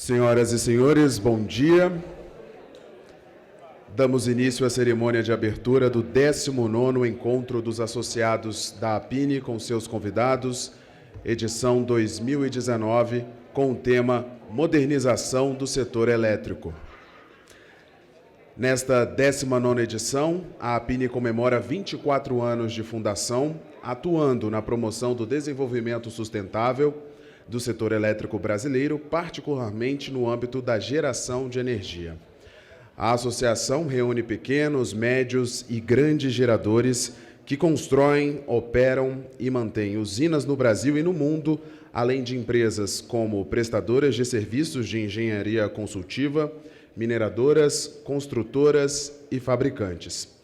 Senhoras e senhores, bom dia. Damos início à cerimônia de abertura do 19º Encontro dos Associados da APINE com seus convidados, edição 2019, com o tema Modernização do Setor Elétrico. Nesta 19ª edição, a APINE comemora 24 anos de fundação, atuando na promoção do desenvolvimento sustentável do setor elétrico brasileiro, particularmente no âmbito da geração de energia. A associação reúne pequenos, médios e grandes geradores que constroem, operam e mantêm usinas no Brasil e no mundo, além de empresas como prestadoras de serviços de engenharia consultiva, mineradoras, construtoras e fabricantes.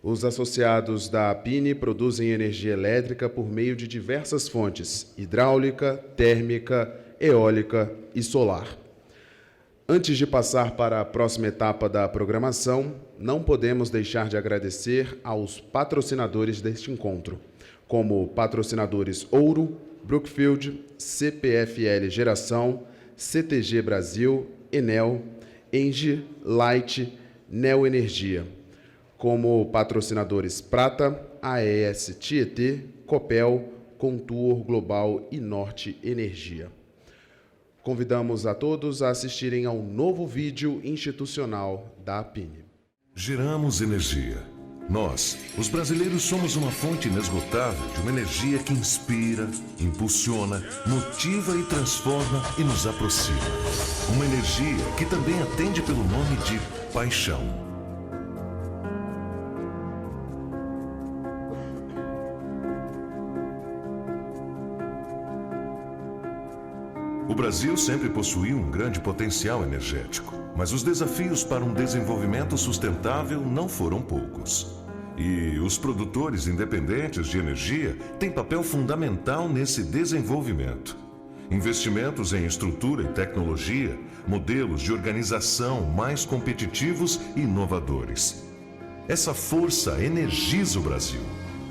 Os associados da APINE produzem energia elétrica por meio de diversas fontes: hidráulica, térmica, eólica e solar. Antes de passar para a próxima etapa da programação, não podemos deixar de agradecer aos patrocinadores deste encontro, como patrocinadores Ouro, Brookfield, CPFL Geração, CTG Brasil, Enel, Engie, Light, Neo Energia. Como patrocinadores Prata, AES Tietê, Copel, Contour Global e Norte Energia. Convidamos a todos a assistirem ao novo vídeo institucional da APINE. Geramos energia. Nós, os brasileiros, somos uma fonte inesgotável de uma energia que inspira, impulsiona, motiva e transforma e nos aproxima. Uma energia que também atende pelo nome de paixão. O Brasil sempre possuiu um grande potencial energético, mas os desafios para um desenvolvimento sustentável não foram poucos. E os produtores independentes de energia têm papel fundamental nesse desenvolvimento. Investimentos em estrutura e tecnologia, modelos de organização mais competitivos e inovadores. Essa força energiza o Brasil.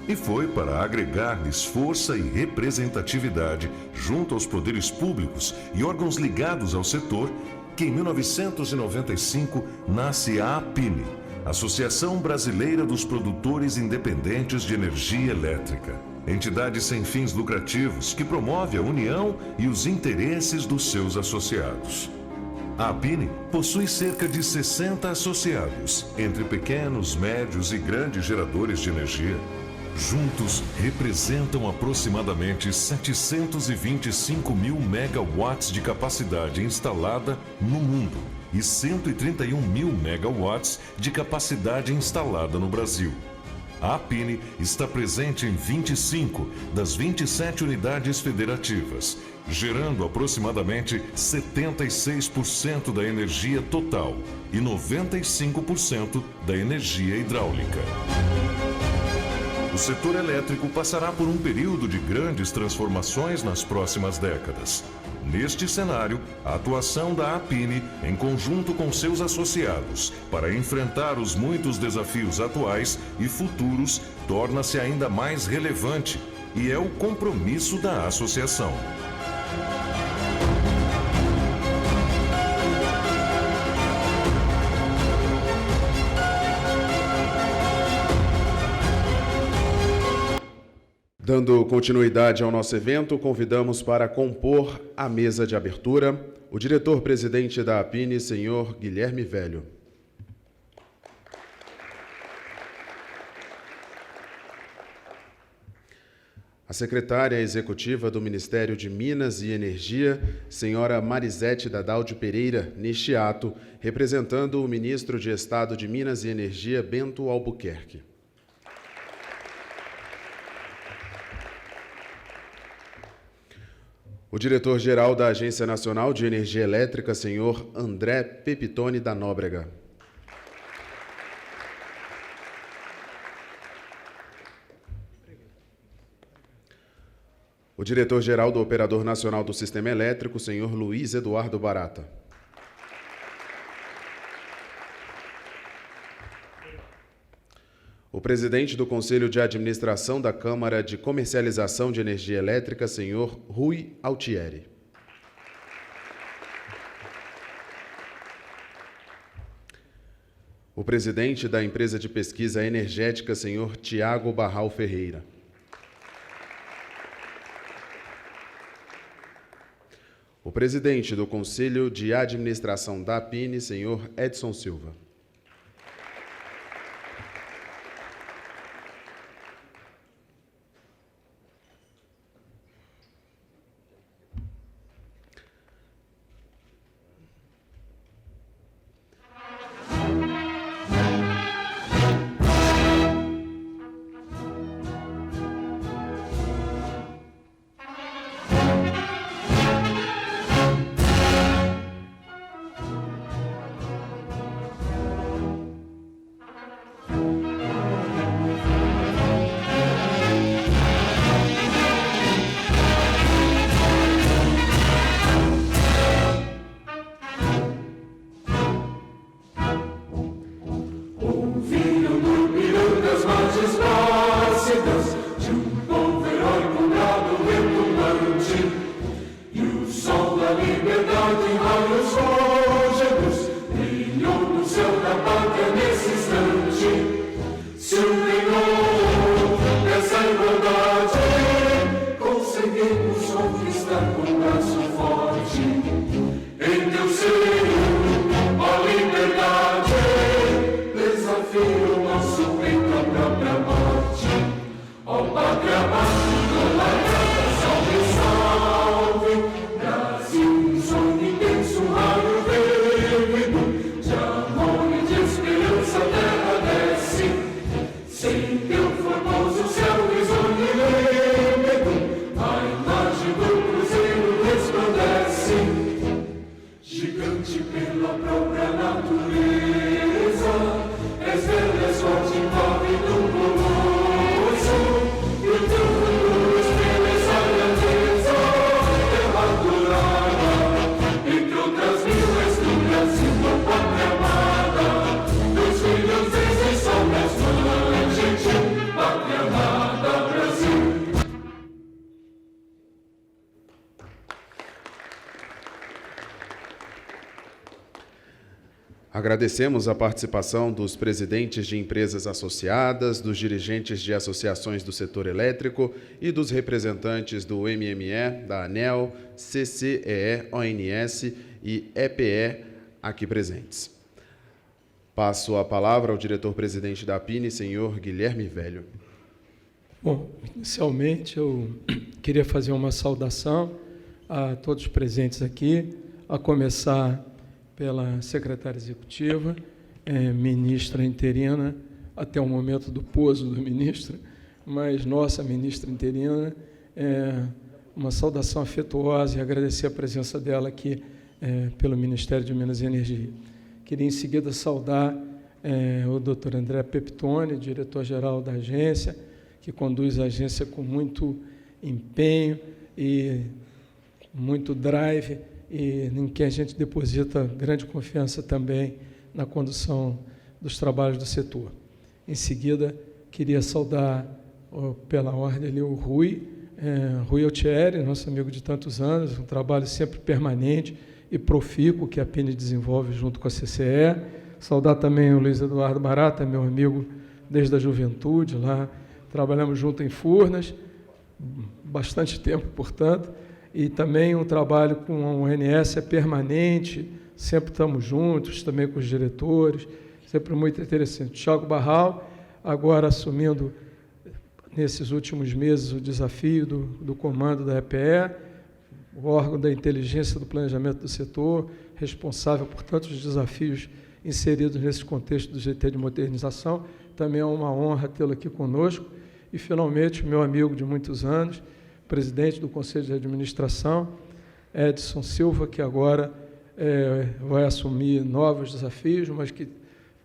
E foi para agregar-lhes força e representatividade junto aos poderes públicos e órgãos ligados ao setor que, em 1995, nasce a APINE, Associação Brasileira dos Produtores Independentes de Energia Elétrica, entidade sem fins lucrativos que promove a união e os interesses dos seus associados. A APINE possui cerca de 60 associados, entre pequenos, médios e grandes geradores de energia. Juntos, representam aproximadamente 725 mil megawatts de capacidade instalada no mundo e 131 mil megawatts de capacidade instalada no Brasil. A APINE está presente em 25 das 27 unidades federativas, gerando aproximadamente 76% da energia total e 95% da energia hidráulica. O setor elétrico passará por um período de grandes transformações nas próximas décadas. Neste cenário, a atuação da APINE, em conjunto com seus associados, para enfrentar os muitos desafios atuais e futuros, torna-se ainda mais relevante e é o compromisso da associação. Dando continuidade ao nosso evento, convidamos para compor a mesa de abertura o diretor-presidente da APINE, senhor Guilherme Velho. A secretária executiva do Ministério de Minas e Energia, senhora Marisete Dadal de Pereira, neste ato, representando o ministro de Estado de Minas e Energia, Bento Albuquerque. O diretor-geral da Agência Nacional de Energia Elétrica, senhor André Pepitone da Nóbrega. O diretor-geral do Operador Nacional do Sistema Elétrico, senhor Luiz Eduardo Barata. O presidente do Conselho de Administração da Câmara de Comercialização de Energia Elétrica, senhor Rui Altieri. O presidente da Empresa de Pesquisa Energética, senhor Tiago Barral Ferreira. O presidente do Conselho de Administração da APINE, senhor Edson Silva. Agradecemos a participação dos presidentes de empresas associadas, dos dirigentes de associações do setor elétrico e dos representantes do MME, da ANEEL, CCEE, ONS e EPE aqui presentes. Passo a palavra ao diretor-presidente da APINE, senhor Guilherme Velho. Bom, inicialmente eu queria fazer uma saudação a todos os presentes aqui, a começar pela secretária executiva, ministra interina, até o momento do pouso do ministro, mas nossa ministra interina, uma saudação afetuosa e agradecer a presença dela aqui pelo Ministério de Minas e Energia. Queria, em seguida, saudar o doutor André Peptoni, diretor-geral da agência, que conduz a agência com muito empenho e muito drive, e em que a gente deposita grande confiança também na condução dos trabalhos do setor. Em seguida, queria saudar, pela ordem ali, o Rui Altieri, nosso amigo de tantos anos, um trabalho sempre permanente e profícuo que a APINE desenvolve junto com a CCE. Saudar também o Luiz Eduardo Barata, meu amigo desde a juventude, lá trabalhamos junto em Furnas, bastante tempo, portanto, e também um trabalho com a ONS permanente, sempre estamos juntos, também com os diretores, sempre muito interessante. Tiago Barral, agora assumindo, nesses últimos meses, o desafio do comando da EPE, o órgão da inteligência do planejamento do setor, responsável por tantos desafios inseridos nesse contexto do GT de modernização. Também é uma honra tê-lo aqui conosco. E, finalmente, meu amigo de muitos anos, presidente do Conselho de Administração, Edson Silva, que agora vai assumir novos desafios, mas que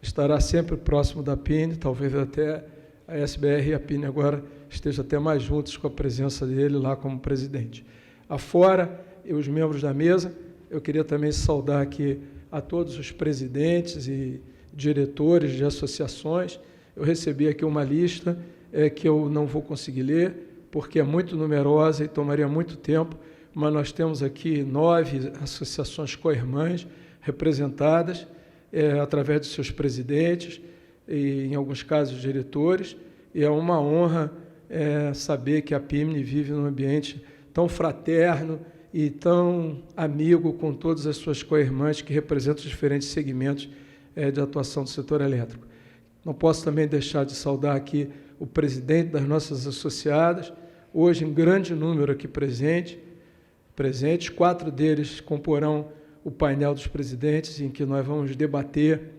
estará sempre próximo da APINE, talvez até a SBR e a APINE agora estejam até mais juntos com a presença dele lá como presidente. Afora, e os membros da mesa, eu queria também saudar aqui a todos os presidentes e diretores de associações. Eu recebi aqui uma lista que eu não vou conseguir ler, porque é muito numerosa e tomaria muito tempo, mas nós temos aqui 9 associações co-irmãs representadas, através dos seus presidentes e, em alguns casos, diretores, e é uma honra saber que a PIMNE vive num ambiente tão fraterno e tão amigo com todas as suas co-irmãs que representam os diferentes segmentos de atuação do setor elétrico. Não posso também deixar de saudar aqui o presidente das nossas associadas, hoje em grande número aqui presentes, 4 deles comporão o painel dos presidentes, em que nós vamos debater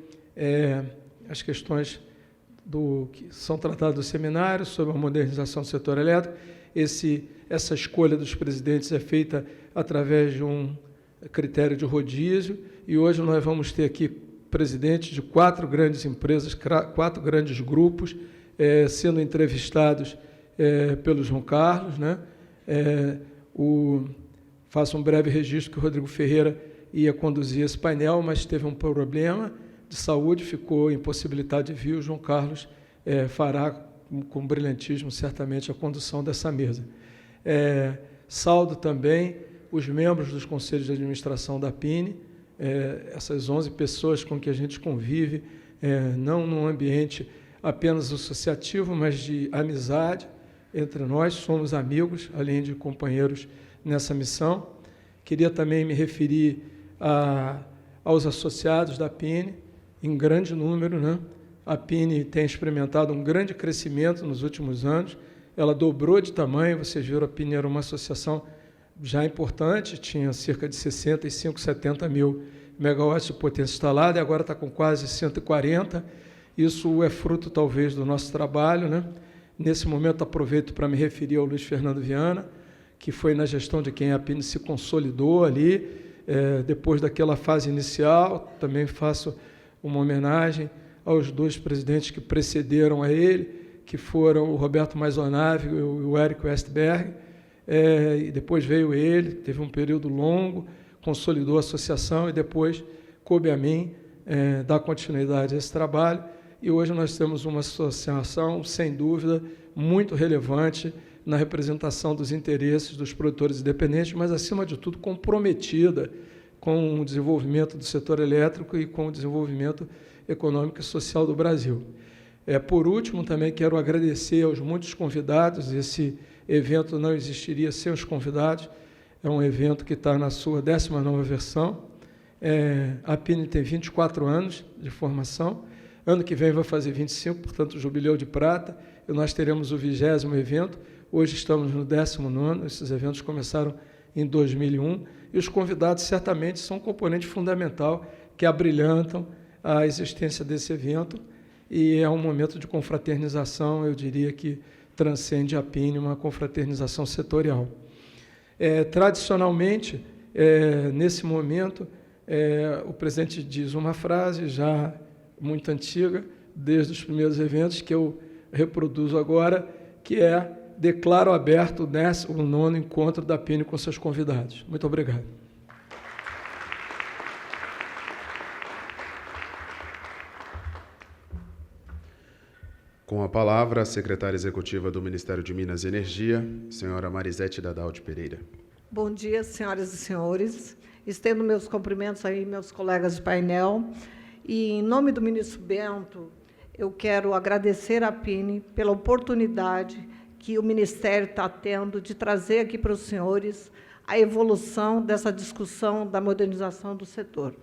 as questões que são tratadas do seminário sobre a modernização do setor elétrico. Essa escolha dos presidentes é feita através de um critério de rodízio, e hoje nós vamos ter aqui presidentes de 4 grandes empresas, 4 grandes grupos, sendo entrevistados pelo João Carlos, né? Faço um breve registro que o Rodrigo Ferreira ia conduzir esse painel, mas teve um problema de saúde, ficou impossibilitado de vir. O João Carlos fará com brilhantismo, certamente, a condução dessa mesa. Saúdo também os membros dos conselhos de administração da PINE, essas 11 pessoas com que a gente convive, não num ambiente apenas associativo, mas de amizade entre nós, somos amigos, além de companheiros nessa missão. Queria também me referir aos associados da PINE, em grande número, né? A PINE tem experimentado um grande crescimento nos últimos anos, ela dobrou de tamanho. Vocês viram, a PINE era uma associação já importante, tinha cerca de 65, 70 mil megawatts de potência instalada, e agora está com quase 140. Isso é fruto, talvez, do nosso trabalho, né? Nesse momento, aproveito para me referir ao Luiz Fernando Viana, que foi na gestão de quem a PINE se consolidou ali, depois daquela fase inicial. Também faço uma homenagem aos 2 presidentes que precederam a ele, que foram o Roberto Maisonave e o Érico Westberg, e depois veio ele, teve um período longo, consolidou a associação, e depois coube a mim dar continuidade a esse trabalho. E hoje nós temos uma associação, sem dúvida, muito relevante na representação dos interesses dos produtores independentes, mas, acima de tudo, comprometida com o desenvolvimento do setor elétrico e com o desenvolvimento econômico e social do Brasil. Por último, também quero agradecer aos muitos convidados. Esse evento não existiria sem os convidados. É um evento que está na sua 19ª versão. A PINE tem 24 anos de formação. Ano que vem vai fazer 25, portanto, o Jubileu de Prata, e nós teremos o 20º evento. Hoje estamos no 19º, esses eventos começaram em 2001, e os convidados certamente são um componente fundamental que abrilhantam a existência desse evento, e é um momento de confraternização, eu diria que transcende a PINE, uma confraternização setorial. Tradicionalmente, nesse momento, o presidente diz uma frase já muito antiga, desde os primeiros eventos, que eu reproduzo agora, que é: declaro aberto o 19º encontro da PINE com seus convidados. Muito obrigado. Com a palavra, a secretária executiva do Ministério de Minas e Energia, senhora Marisete Dadaldi Pereira. Bom dia, senhoras e senhores. Estendo meus cumprimentos aí, meus colegas de painel. E, em nome do ministro Bento, eu quero agradecer à PINE pela oportunidade que o Ministério está tendo de trazer aqui para os senhores a evolução dessa discussão da modernização do setor.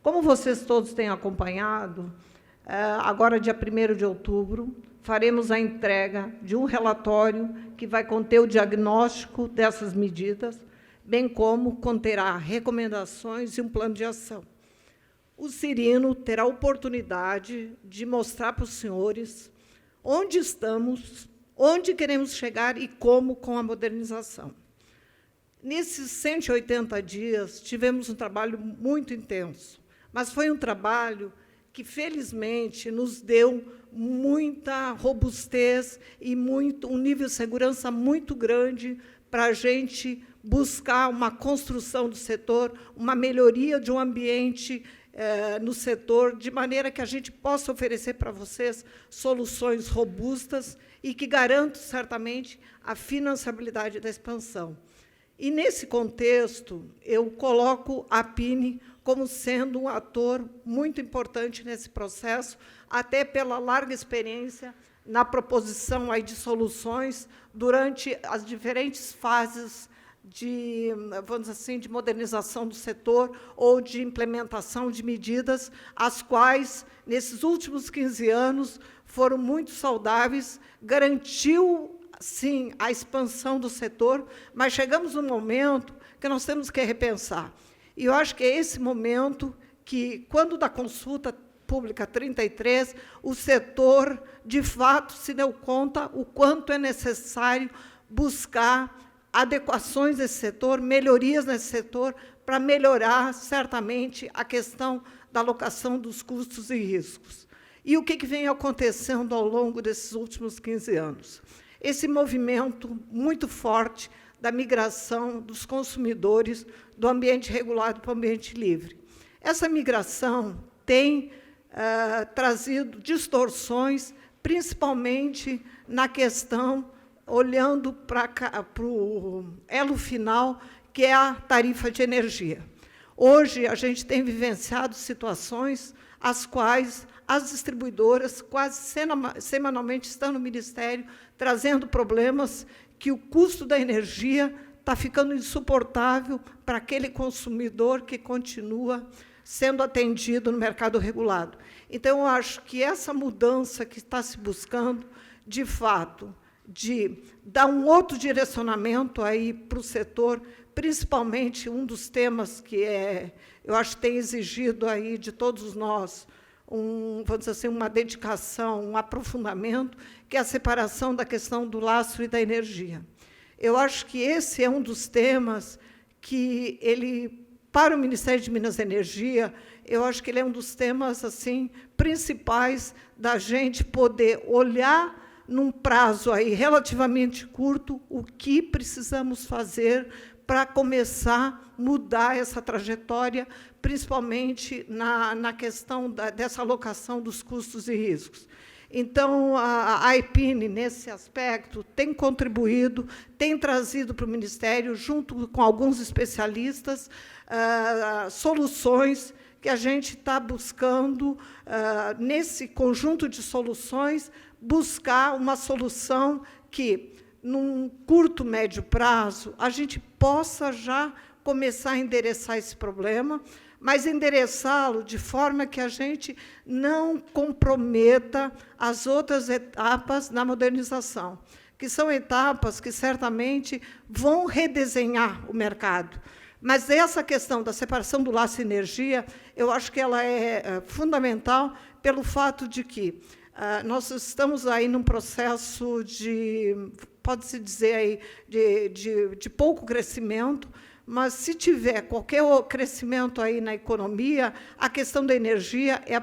Como vocês todos têm acompanhado, agora, dia 1º de outubro, faremos a entrega de um relatório que vai conter o diagnóstico dessas medidas, bem como conterá recomendações e um plano de ação. O Cirino terá a oportunidade de mostrar para os senhores onde estamos, onde queremos chegar e como com a modernização. Nesses 180 dias, tivemos um trabalho muito intenso, mas foi um trabalho que, felizmente, nos deu muita robustez e um nível de segurança muito grande para a gente buscar uma construção do setor, uma melhoria de um ambiente no setor, de maneira que a gente possa oferecer para vocês soluções robustas e que garantam, certamente, a financiabilidade da expansão. E, nesse contexto, eu coloco a PINE como sendo um ator muito importante nesse processo, até pela larga experiência na proposição aí de soluções durante as diferentes fases de, vamos dizer assim, de modernização do setor ou de implementação de medidas, as quais, nesses últimos 15 anos, foram muito saudáveis, garantiu, sim, a expansão do setor, mas chegamos num momento que nós temos que repensar. E eu acho que é esse momento que, quando da consulta pública 33, o setor, de fato, se deu conta o quanto é necessário buscar adequações desse setor, melhorias nesse setor, para melhorar, certamente, a questão da alocação dos custos e riscos. E o que vem acontecendo ao longo desses últimos 15 anos? Esse movimento muito forte da migração dos consumidores do ambiente regulado para o ambiente livre. Essa migração tem trazido distorções, principalmente na questão, olhando para o elo final, que é a tarifa de energia. Hoje, a gente tem vivenciado situações as quais as distribuidoras, quase semanalmente, estão no Ministério, trazendo problemas que o custo da energia está ficando insuportável para aquele consumidor que continua sendo atendido no mercado regulado. Então, eu acho que essa mudança que está se buscando, de fato, de dar um outro direcionamento aí para o setor, principalmente um dos temas que eu acho que tem exigido aí de todos nós vamos dizer assim, uma dedicação, um aprofundamento, que é a separação da questão do lastro e da energia. Eu acho que esse é um dos temas que para o Ministério de Minas e Energia, eu acho que ele é um dos temas assim principais da gente poder olhar num prazo aí relativamente curto o que precisamos fazer para começar a mudar essa trajetória, principalmente na questão dessa alocação dos custos e riscos. Então, a EPINE, nesse aspecto, tem contribuído, tem trazido para o Ministério, junto com alguns especialistas, soluções que a gente está buscando, nesse conjunto de soluções, buscar uma solução que, num curto, médio prazo, a gente possa já começar a endereçar esse problema, mas endereçá-lo de forma que a gente não comprometa as outras etapas na modernização, que são etapas que, certamente, vão redesenhar o mercado. Mas essa questão da separação do lastro e energia, eu acho que ela é fundamental pelo fato de que nós estamos aí num processo pode-se dizer, aí, de pouco crescimento, mas, se tiver qualquer crescimento aí na economia, a questão da energia é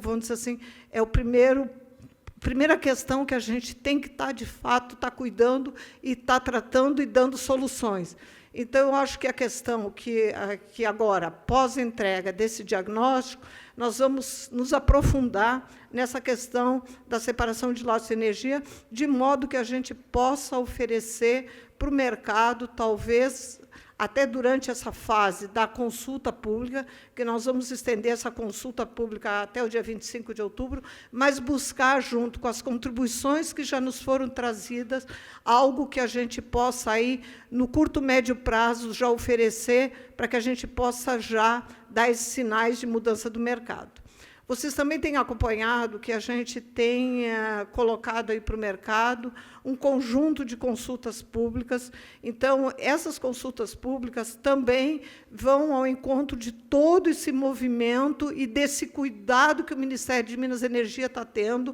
vamos dizer assim, é a primeira questão que a gente tem que de fato, cuidando e tratando e dando soluções. Então, eu acho que a questão que agora, pós-entrega desse diagnóstico, nós vamos nos aprofundar nessa questão da separação de lastro e energia, de modo que a gente possa oferecer para o mercado, talvez, até durante essa fase da consulta pública, que nós vamos estender essa consulta pública até o dia 25 de outubro, mas buscar, junto com as contribuições que já nos foram trazidas, algo que a gente possa, aí, no curto, médio prazo, já oferecer, para que a gente possa já dar esses sinais de mudança do mercado. Vocês também têm acompanhado que a gente tem colocado aí para o mercado um conjunto de consultas públicas. Então, essas consultas públicas também vão ao encontro de todo esse movimento e desse cuidado que o Ministério de Minas e Energia está tendo,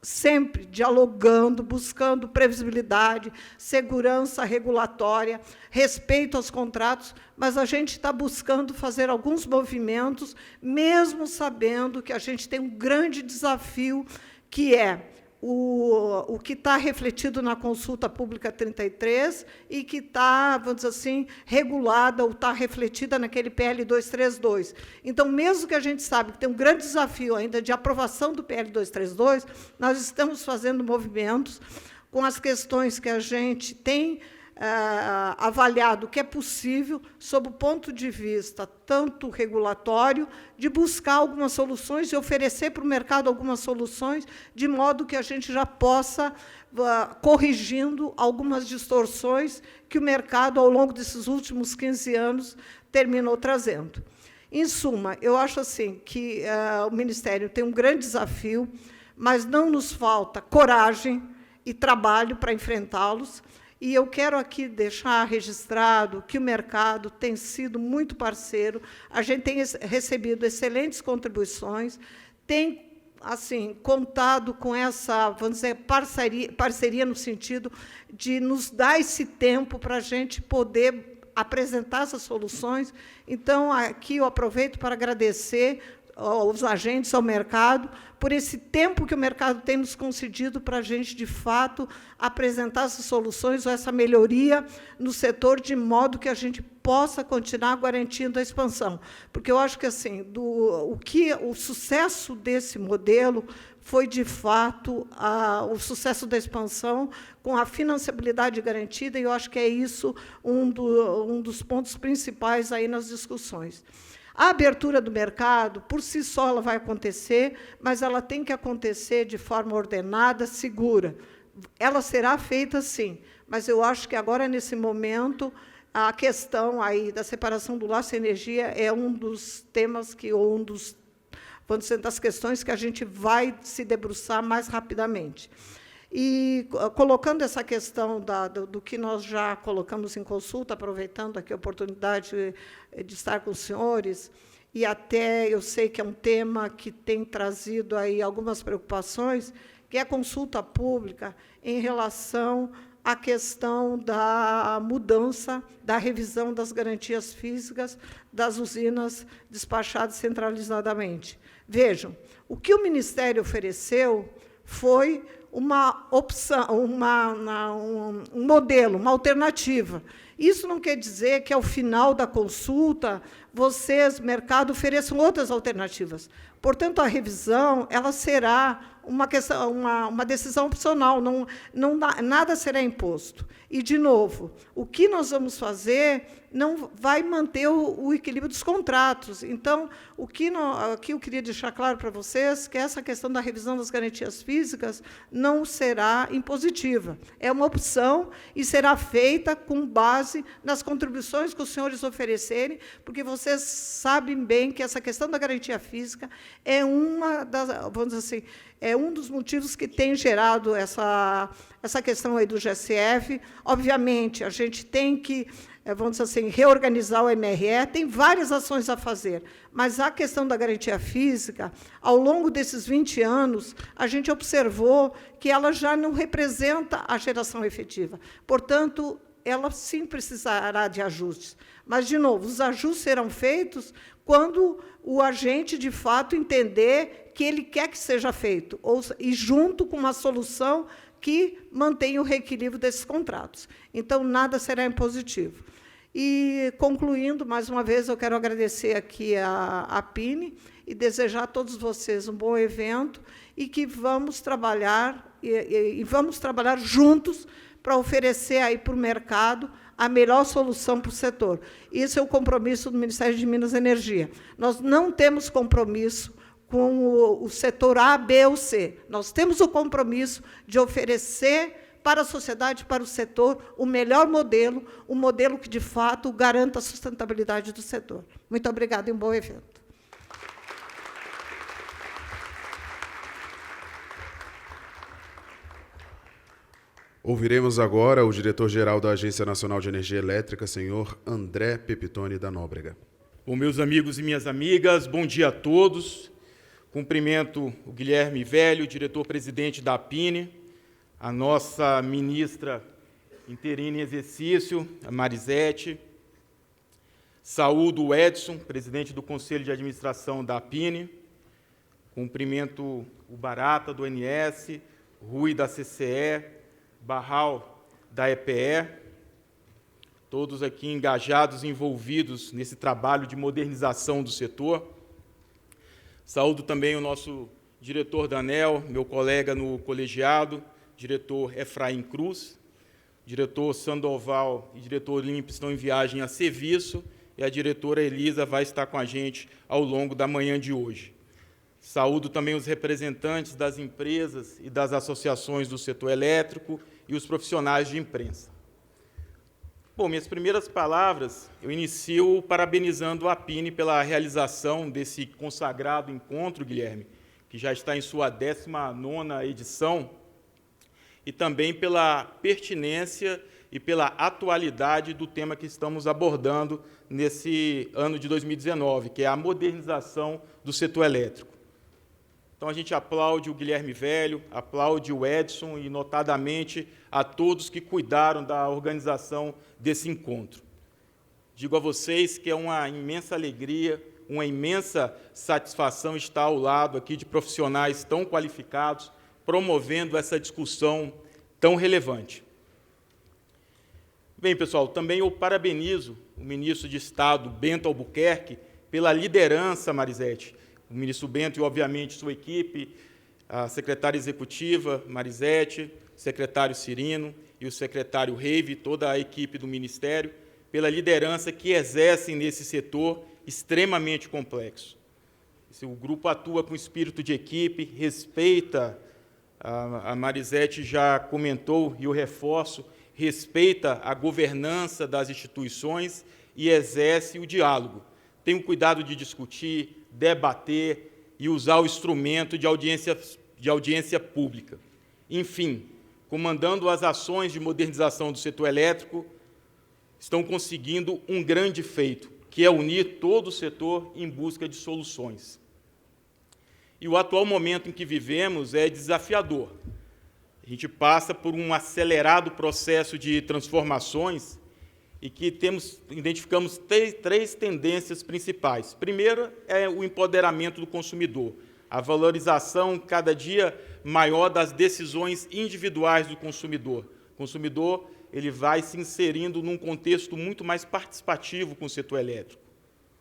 sempre dialogando, buscando previsibilidade, segurança regulatória, respeito aos contratos, mas a gente está buscando fazer alguns movimentos, mesmo sabendo que a gente tem um grande desafio, que é o que está refletido na consulta pública 33 e que está, vamos dizer assim, regulada ou está refletida naquele PL 232. Então, mesmo que a gente sabe que tem um grande desafio ainda de aprovação do PL 232, nós estamos fazendo movimentos com as questões que a gente tem avaliado o que é possível, sob o ponto de vista tanto regulatório, de buscar algumas soluções e oferecer para o mercado algumas soluções, de modo que a gente já possa corrigindo algumas distorções que o mercado, ao longo desses últimos 15 anos, terminou trazendo. Em suma, eu acho assim que o Ministério tem um grande desafio, mas não nos falta coragem e trabalho para enfrentá-los. E eu quero aqui deixar registrado que o mercado tem sido muito parceiro, a gente tem recebido excelentes contribuições, tem assim, contado com essa, vamos dizer, parceria no sentido de nos dar esse tempo para a gente poder apresentar essas soluções. Então, aqui eu aproveito para agradecer aos agentes, ao mercado, por esse tempo que o mercado tem nos concedido para a gente, de fato, apresentar essas soluções ou essa melhoria no setor, de modo que a gente possa continuar garantindo a expansão. Porque eu acho que assim, o sucesso desse modelo foi, de fato, o sucesso da expansão, com a financiabilidade garantida, e eu acho que é isso um dos pontos principais aí nas discussões. A abertura do mercado, por si só, ela vai acontecer, mas ela tem que acontecer de forma ordenada, segura. Ela será feita, sim, mas eu acho que agora, nesse momento, a questão aí da separação do laço e energia é um dos temas ou vamos dizer, das questões que a gente vai se debruçar mais rapidamente. E, colocando essa questão do que nós já colocamos em consulta, aproveitando aqui a oportunidade de estar com os senhores, e até eu sei que é um tema que tem trazido aí algumas preocupações, que é a consulta pública em relação à questão da mudança, da revisão das garantias físicas das usinas despachadas centralizadamente. Vejam, o que o Ministério ofereceu foi uma opção, um modelo, uma alternativa. Isso não quer dizer que, ao final da consulta, vocês, mercado, ofereçam outras alternativas. Portanto, a revisão ela será uma decisão opcional, nada será imposto. E, de novo, o que nós vamos fazer não vai manter o equilíbrio dos contratos. Então, aqui eu queria deixar claro para vocês que essa questão da revisão das garantias físicas não será impositiva. É uma opção e será feita com base nas contribuições que os senhores oferecerem, porque vocês sabem bem que essa questão da garantia física é vamos dizer assim, é um dos motivos que tem gerado essa questão aí do GSF. Obviamente, a gente tem que, vamos dizer assim, reorganizar o MRE, tem várias ações a fazer, mas a questão da garantia física, ao longo desses 20 anos, a gente observou que ela já não representa a geração efetiva. Portanto, ela sim precisará de ajustes. Mas, de novo, os ajustes serão feitos quando o agente, de fato, entender que ele quer que seja feito, e junto com uma solução que mantenha o reequilíbrio desses contratos. Então, nada será impositivo. E, concluindo, mais uma vez, eu quero agradecer aqui a PINE e desejar a todos vocês um bom evento e que vamos trabalhar, e vamos trabalhar juntos para oferecer aí para o mercado a melhor solução para o setor. Esse é o compromisso do Ministério de Minas e Energia. Nós não temos compromisso com o setor A, B ou C. Nós temos o compromisso de oferecer para a sociedade, para o setor, o melhor modelo, um modelo que, de fato, garanta a sustentabilidade do setor. Muito obrigada e um bom evento. Ouviremos agora o diretor-geral da Agência Nacional de Energia Elétrica, senhor André Pepitone da Nóbrega. Bom, meus amigos e minhas amigas, bom dia a todos. Cumprimento o Guilherme Velho, diretor-presidente da APINE, a nossa ministra interina em exercício, a Marisete. Saúdo o Edson, presidente do Conselho de Administração da APINE. Cumprimento o Barata, do ONS, Rui, da CCE, Barral, da EPE, todos aqui engajados e envolvidos nesse trabalho de modernização do setor. Saúdo também o nosso diretor da ANEEL, meu colega no colegiado, diretor Efraim Cruz, O diretor Sandoval e o diretor Olímpio estão em viagem a serviço, e a diretora Elisa vai estar com a gente ao longo da manhã de hoje. Saúdo também os representantes das empresas e das associações do setor elétrico e os profissionais de imprensa. Bom, minhas primeiras palavras, eu inicio parabenizando a APINE pela realização desse consagrado encontro, Guilherme, que já está em sua 19ª edição, e também pela pertinência e pela atualidade do tema que estamos abordando nesse ano de 2019, que é a modernização do setor elétrico. Então, a gente aplaude o Guilherme Velho, aplaude o Edson e, notadamente, a todos que cuidaram da organização desse encontro. Digo a vocês que é uma imensa alegria, uma imensa satisfação estar ao lado aqui de profissionais tão qualificados, promovendo essa discussão tão relevante. Bem, pessoal, também eu parabenizo o ministro de Estado, Bento Albuquerque, pela liderança, Marisete, o ministro Bento e, obviamente, sua equipe, a secretária executiva, Marisete, o secretário Cirino e o secretário Reive, toda a equipe do Ministério, pela liderança que exercem nesse setor extremamente complexo. O grupo atua com espírito de equipe, respeita, a Marisete já comentou e eu reforço, respeita a governança das instituições e exerce o diálogo. Tem o cuidado de discutir, debater e usar o instrumento de audiência pública. Enfim, comandando as ações de modernização do setor elétrico, estão conseguindo um grande feito, que é unir todo o setor em busca de soluções. E o atual momento em que vivemos é desafiador. A gente passa por um acelerado processo de transformações e que identificamos três tendências principais. Primeiro é o empoderamento do consumidor, a valorização cada dia maior das decisões individuais do consumidor. O consumidor ele vai se inserindo num contexto muito mais participativo com o setor elétrico.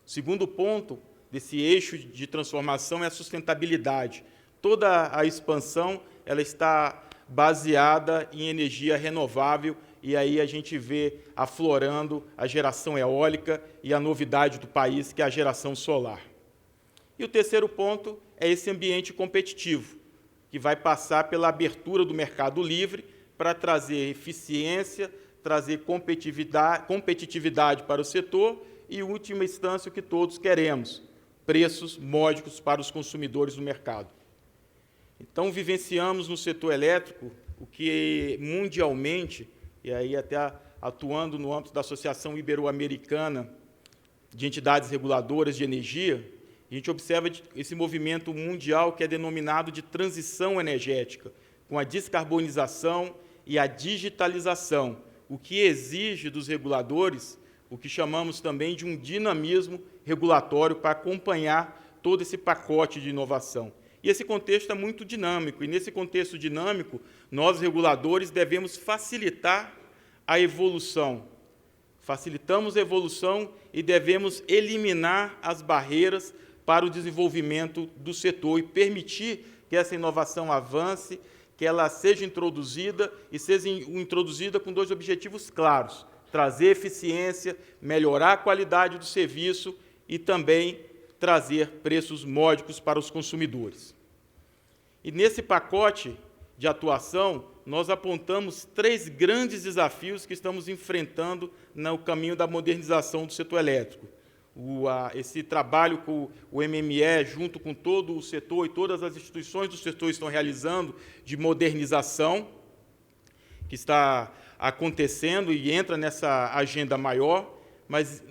O segundo ponto desse eixo de transformação é a sustentabilidade. Toda a expansão ela está baseada em energia renovável, e aí a gente vê aflorando a geração eólica e a novidade do país, que é a geração solar. E o terceiro ponto é esse ambiente competitivo, que vai passar pela abertura do mercado livre para trazer eficiência, trazer competitividade para o setor e, em última instância, o que todos queremos, preços módicos para os consumidores do mercado. Então, vivenciamos no setor elétrico o que mundialmente, e aí até atuando no âmbito da Associação Ibero-Americana de Entidades Reguladoras de Energia, a gente observa esse movimento mundial que é denominado de transição energética, com a descarbonização e a digitalização, o que exige dos reguladores o que chamamos também de um dinamismo regulatório para acompanhar todo esse pacote de inovação. E esse contexto é muito dinâmico, e nesse contexto dinâmico, nós, reguladores, devemos facilitar a evolução. Facilitamos a evolução e devemos eliminar as barreiras para o desenvolvimento do setor e permitir que essa inovação avance, que ela seja introduzida e seja introduzida com dois objetivos claros: trazer eficiência, melhorar a qualidade do serviço e também trazer preços módicos para os consumidores. E nesse pacote de atuação, nós apontamos 3 grandes desafios que estamos enfrentando no caminho da modernização do setor elétrico. Esse trabalho com o MME, junto com todo o setor e todas as instituições do setor estão realizando de modernização, que está acontecendo e entra nessa agenda maior, mas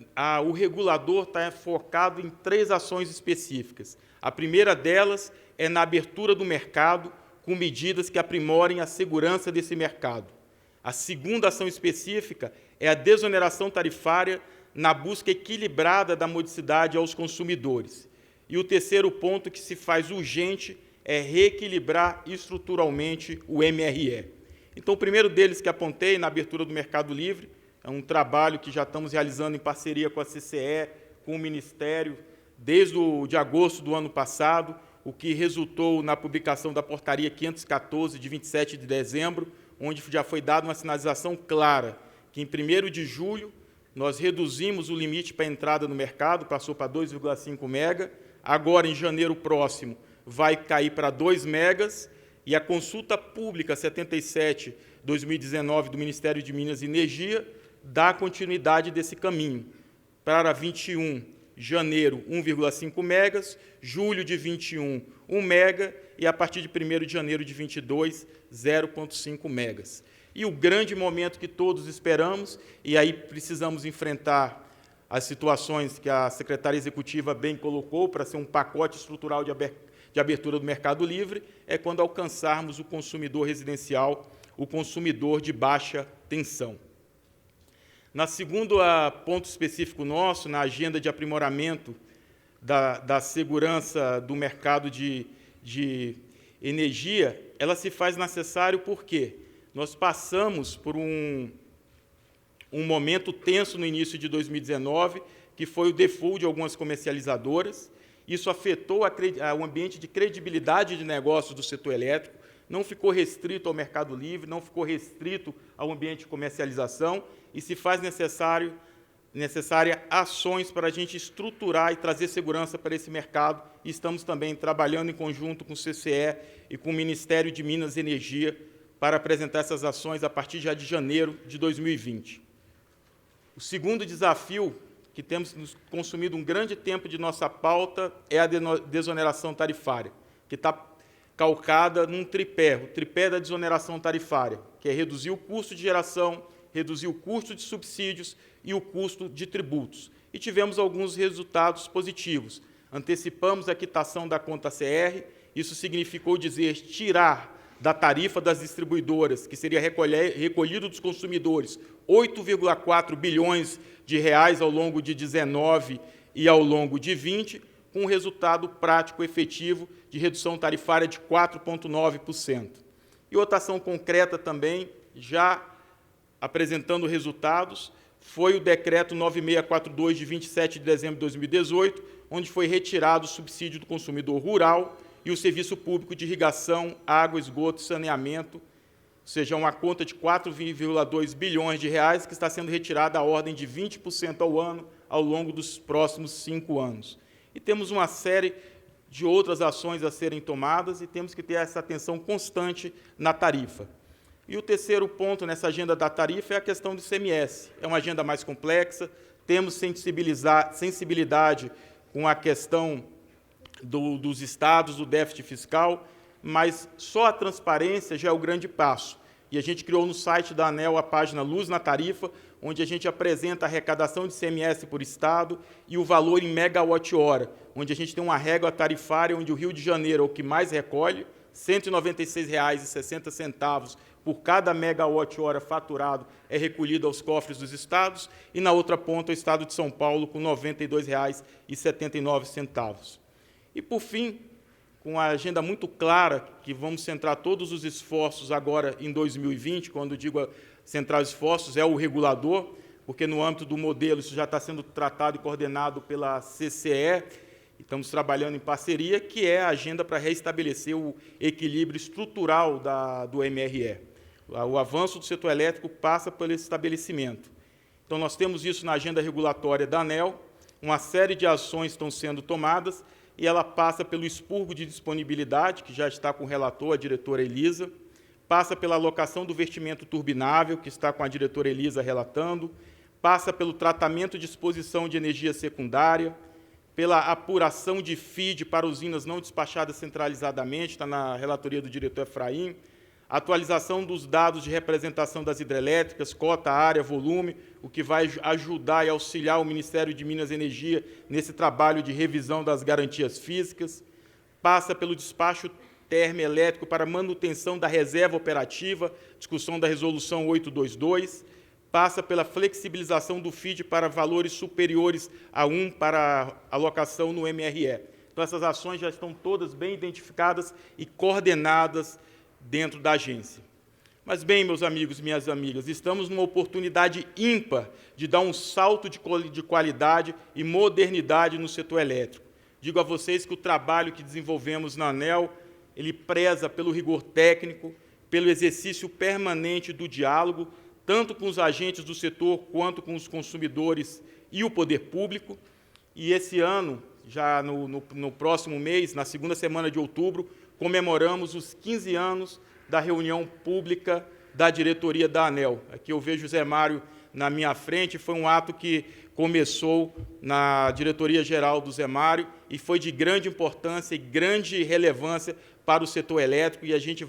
o regulador está focado em 3 ações específicas. A primeira delas é na abertura do mercado, com medidas que aprimorem a segurança desse mercado. A segunda ação específica é a desoneração tarifária na busca equilibrada da modicidade aos consumidores. E o terceiro ponto que se faz urgente é reequilibrar estruturalmente o MRE. Então, o primeiro deles que apontei, na abertura do mercado livre, é um trabalho que já estamos realizando em parceria com a CCE, com o Ministério, desde de agosto do ano passado, o que resultou na publicação da Portaria 514, de 27 de dezembro, onde já foi dada uma sinalização clara que, em 1º de julho, nós reduzimos o limite para a entrada no mercado, passou para 2,5 mega, agora, em janeiro próximo, vai cair para 2 megas, e a consulta pública 77/2019 do Ministério de Minas e Energia dá continuidade desse caminho. Para 21, janeiro, 1,5 megas, julho de 21, 1 mega, e a partir de 1º de janeiro de 22, 0,5 megas. E o grande momento que todos esperamos, e aí precisamos enfrentar as situações que a secretária executiva bem colocou para ser um pacote estrutural de abertura do mercado livre, é quando alcançarmos o consumidor residencial, o consumidor de baixa tensão. Na segunda ponto específico nosso, na agenda de aprimoramento da segurança do mercado de energia, ela se faz necessário porque nós passamos por um momento tenso no início de 2019, que foi o default de algumas comercializadoras. Isso afetou o ambiente de credibilidade de negócios do setor elétrico, não ficou restrito ao mercado livre, não ficou restrito ao ambiente de comercialização, e se faz necessária ações para a gente estruturar e trazer segurança para esse mercado, e estamos também trabalhando em conjunto com o CCE e com o Ministério de Minas e Energia para apresentar essas ações a partir já de janeiro de 2020. O segundo desafio, que temos nos consumido um grande tempo de nossa pauta, é a desoneração tarifária, que está calcada num tripé, o tripé da desoneração tarifária, que é reduzir o custo de geração, reduzir o custo de subsídios e o custo de tributos. E tivemos alguns resultados positivos. Antecipamos a quitação da conta CR, isso significou dizer tirar da tarifa das distribuidoras, que seria recolhido dos consumidores, 8,4 bilhões de reais ao longo de 19 e ao longo de 20, com um resultado prático efetivo de redução tarifária de 4,9%. E outra ação concreta também, já apresentando resultados, foi o decreto 9642, de 27 de dezembro de 2018, onde foi retirado o subsídio do consumidor rural e o serviço público de irrigação, água, esgoto e saneamento, ou seja, uma conta de 4,2 bilhões de reais que está sendo retirada à ordem de 20% ao ano ao longo dos próximos 5 anos. E temos uma série de outras ações a serem tomadas e temos que ter essa atenção constante na tarifa. E o terceiro ponto nessa agenda da tarifa é a questão do ICMS. É uma agenda mais complexa, temos sensibilidade com a questão dos estados, do déficit fiscal, mas só a transparência já é o grande passo. E a gente criou no site da ANEEL a página Luz na Tarifa, onde a gente apresenta a arrecadação de ICMS por estado e o valor em megawatt-hora, onde a gente tem uma régua tarifária, onde o Rio de Janeiro é o que mais recolhe, R$ 196,60 por cada megawatt-hora faturado é recolhido aos cofres dos estados, e na outra ponta o estado de São Paulo com R$ 92,79. E, por fim, com a agenda muito clara, que vamos centrar todos os esforços agora em 2020, quando digo centrar os esforços, é o regulador, porque no âmbito do modelo isso já está sendo tratado e coordenado pela CCE, estamos trabalhando em parceria, que é a agenda para restabelecer o equilíbrio estrutural do MRE. O avanço do setor elétrico passa pelo estabelecimento. Então, nós temos isso na agenda regulatória da ANEEL, uma série de ações estão sendo tomadas, e ela passa pelo expurgo de disponibilidade, que já está com o relator, a diretora Elisa, passa pela alocação do vestimento turbinável, que está com a diretora Elisa relatando, passa pelo tratamento de exposição de energia secundária, pela apuração de FID para usinas não despachadas centralizadamente, está na relatoria do diretor Efraim, atualização dos dados de representação das hidrelétricas, cota, área, volume, o que vai ajudar e auxiliar o Ministério de Minas e Energia nesse trabalho de revisão das garantias físicas, passa pelo despacho termoelétrico para manutenção da reserva operativa, discussão da Resolução 822, passa pela flexibilização do FID para valores superiores a 1 para alocação no MRE. Então, essas ações já estão todas bem identificadas e coordenadas dentro da agência. Mas, bem, meus amigos e minhas amigas, estamos numa oportunidade ímpar de dar um salto de qualidade e modernidade no setor elétrico. Digo a vocês que o trabalho que desenvolvemos na ANEEL, ele preza pelo rigor técnico, pelo exercício permanente do diálogo, tanto com os agentes do setor quanto com os consumidores e o poder público. E esse ano, já no próximo mês, na segunda semana de outubro, comemoramos os 15 anos da reunião pública da diretoria da ANEEL. Aqui eu vejo o Zé Mário na minha frente, foi um ato que começou na diretoria-geral do Zé Mário e foi de grande importância e grande relevância para o setor elétrico, e a gente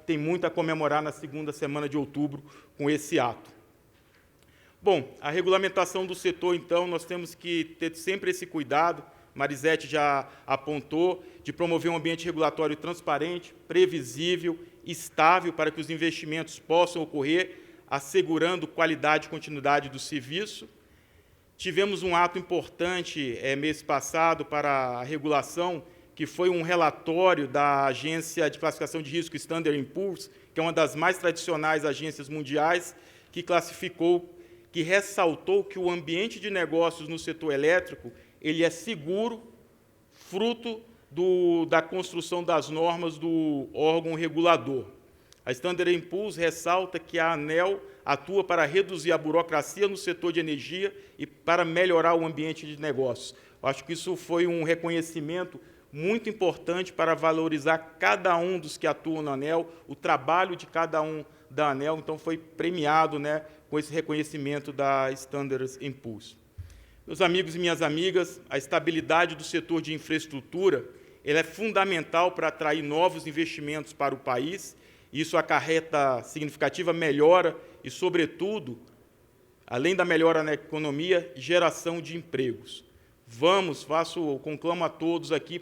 tem muito a comemorar na segunda semana de outubro com esse ato. Bom, a regulamentação do setor, então, nós temos que ter sempre esse cuidado, Marisete já apontou, de promover um ambiente regulatório transparente, previsível, estável, para que os investimentos possam ocorrer, assegurando qualidade e continuidade do serviço. Tivemos um ato importante mês passado para a regulação, que foi um relatório da Agência de Classificação de Risco Standard & Poor's, que é uma das mais tradicionais agências mundiais, que classificou, que ressaltou que o ambiente de negócios no setor elétrico ele é seguro, fruto da construção das normas do órgão regulador. A Standard & Poor's ressalta que a ANEEL atua para reduzir a burocracia no setor de energia e para melhorar o ambiente de negócios. Eu acho que isso foi um reconhecimento muito importante para valorizar cada um dos que atuam na ANEEL, o trabalho de cada um da ANEEL, então foi premiado, né, com esse reconhecimento da Standard & Poor's. Meus amigos e minhas amigas, a estabilidade do setor de infraestrutura ela é fundamental para atrair novos investimentos para o país. Isso acarreta significativa melhora e, sobretudo, além da melhora na economia, geração de empregos. Conclamo a todos aqui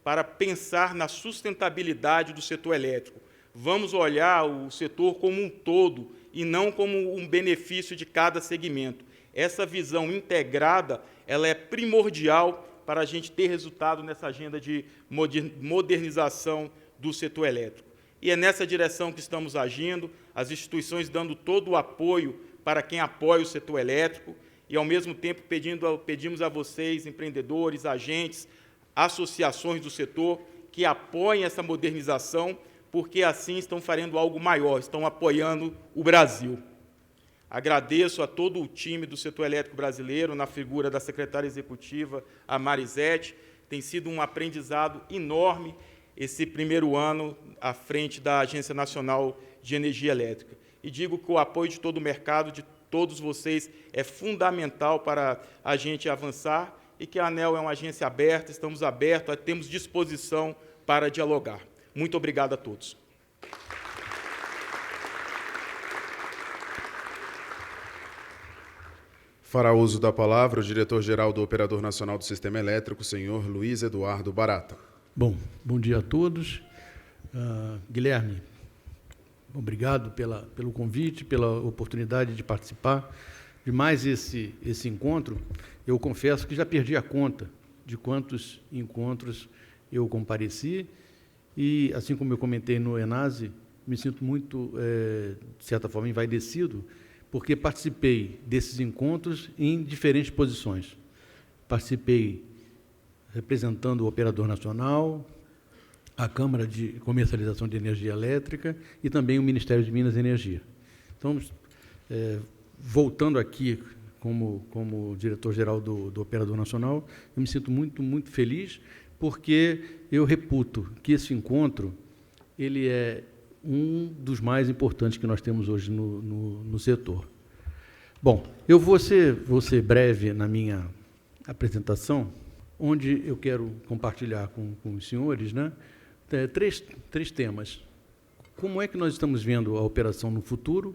para pensar na sustentabilidade do setor elétrico. Vamos olhar o setor como um todo e não como um benefício de cada segmento. Essa visão integrada ela é primordial para a gente ter resultado nessa agenda de modernização do setor elétrico. E é nessa direção que estamos agindo, as instituições dando todo o apoio para quem apoia o setor elétrico e, ao mesmo tempo, pedimos a vocês, empreendedores, agentes, associações do setor, que apoiem essa modernização, porque assim estão fazendo algo maior, estão apoiando o Brasil. Agradeço a todo o time do setor elétrico brasileiro, na figura da secretária executiva, a Marisete. Tem sido um aprendizado enorme esse primeiro ano à frente da Agência Nacional de Energia Elétrica. E digo que o apoio de todo o mercado, de todos vocês, é fundamental para a gente avançar e que a ANEEL é uma agência aberta, estamos abertos, temos disposição para dialogar. Muito obrigado a todos. Fará uso da palavra o diretor-geral do Operador Nacional do Sistema Elétrico, senhor Luiz Eduardo Barata. Bom dia a todos. Guilherme, obrigado pelo convite, pela oportunidade de participar de mais esse encontro. Eu confesso que já perdi a conta de quantos encontros eu compareci e, assim como eu comentei no Enase, me sinto muito, de certa forma, envaidecido, porque participei desses encontros em diferentes posições. Participei representando o Operador Nacional, a Câmara de Comercialização de Energia Elétrica e também o Ministério de Minas e Energia. Então, voltando aqui como diretor-geral do Operador Nacional, eu me sinto muito feliz, porque eu reputo que esse encontro ele é um dos mais importantes que nós temos hoje no setor. Bom, eu vou ser breve na minha apresentação, onde eu quero compartilhar com os senhores, né, três temas. Como é que nós estamos vendo a operação no futuro?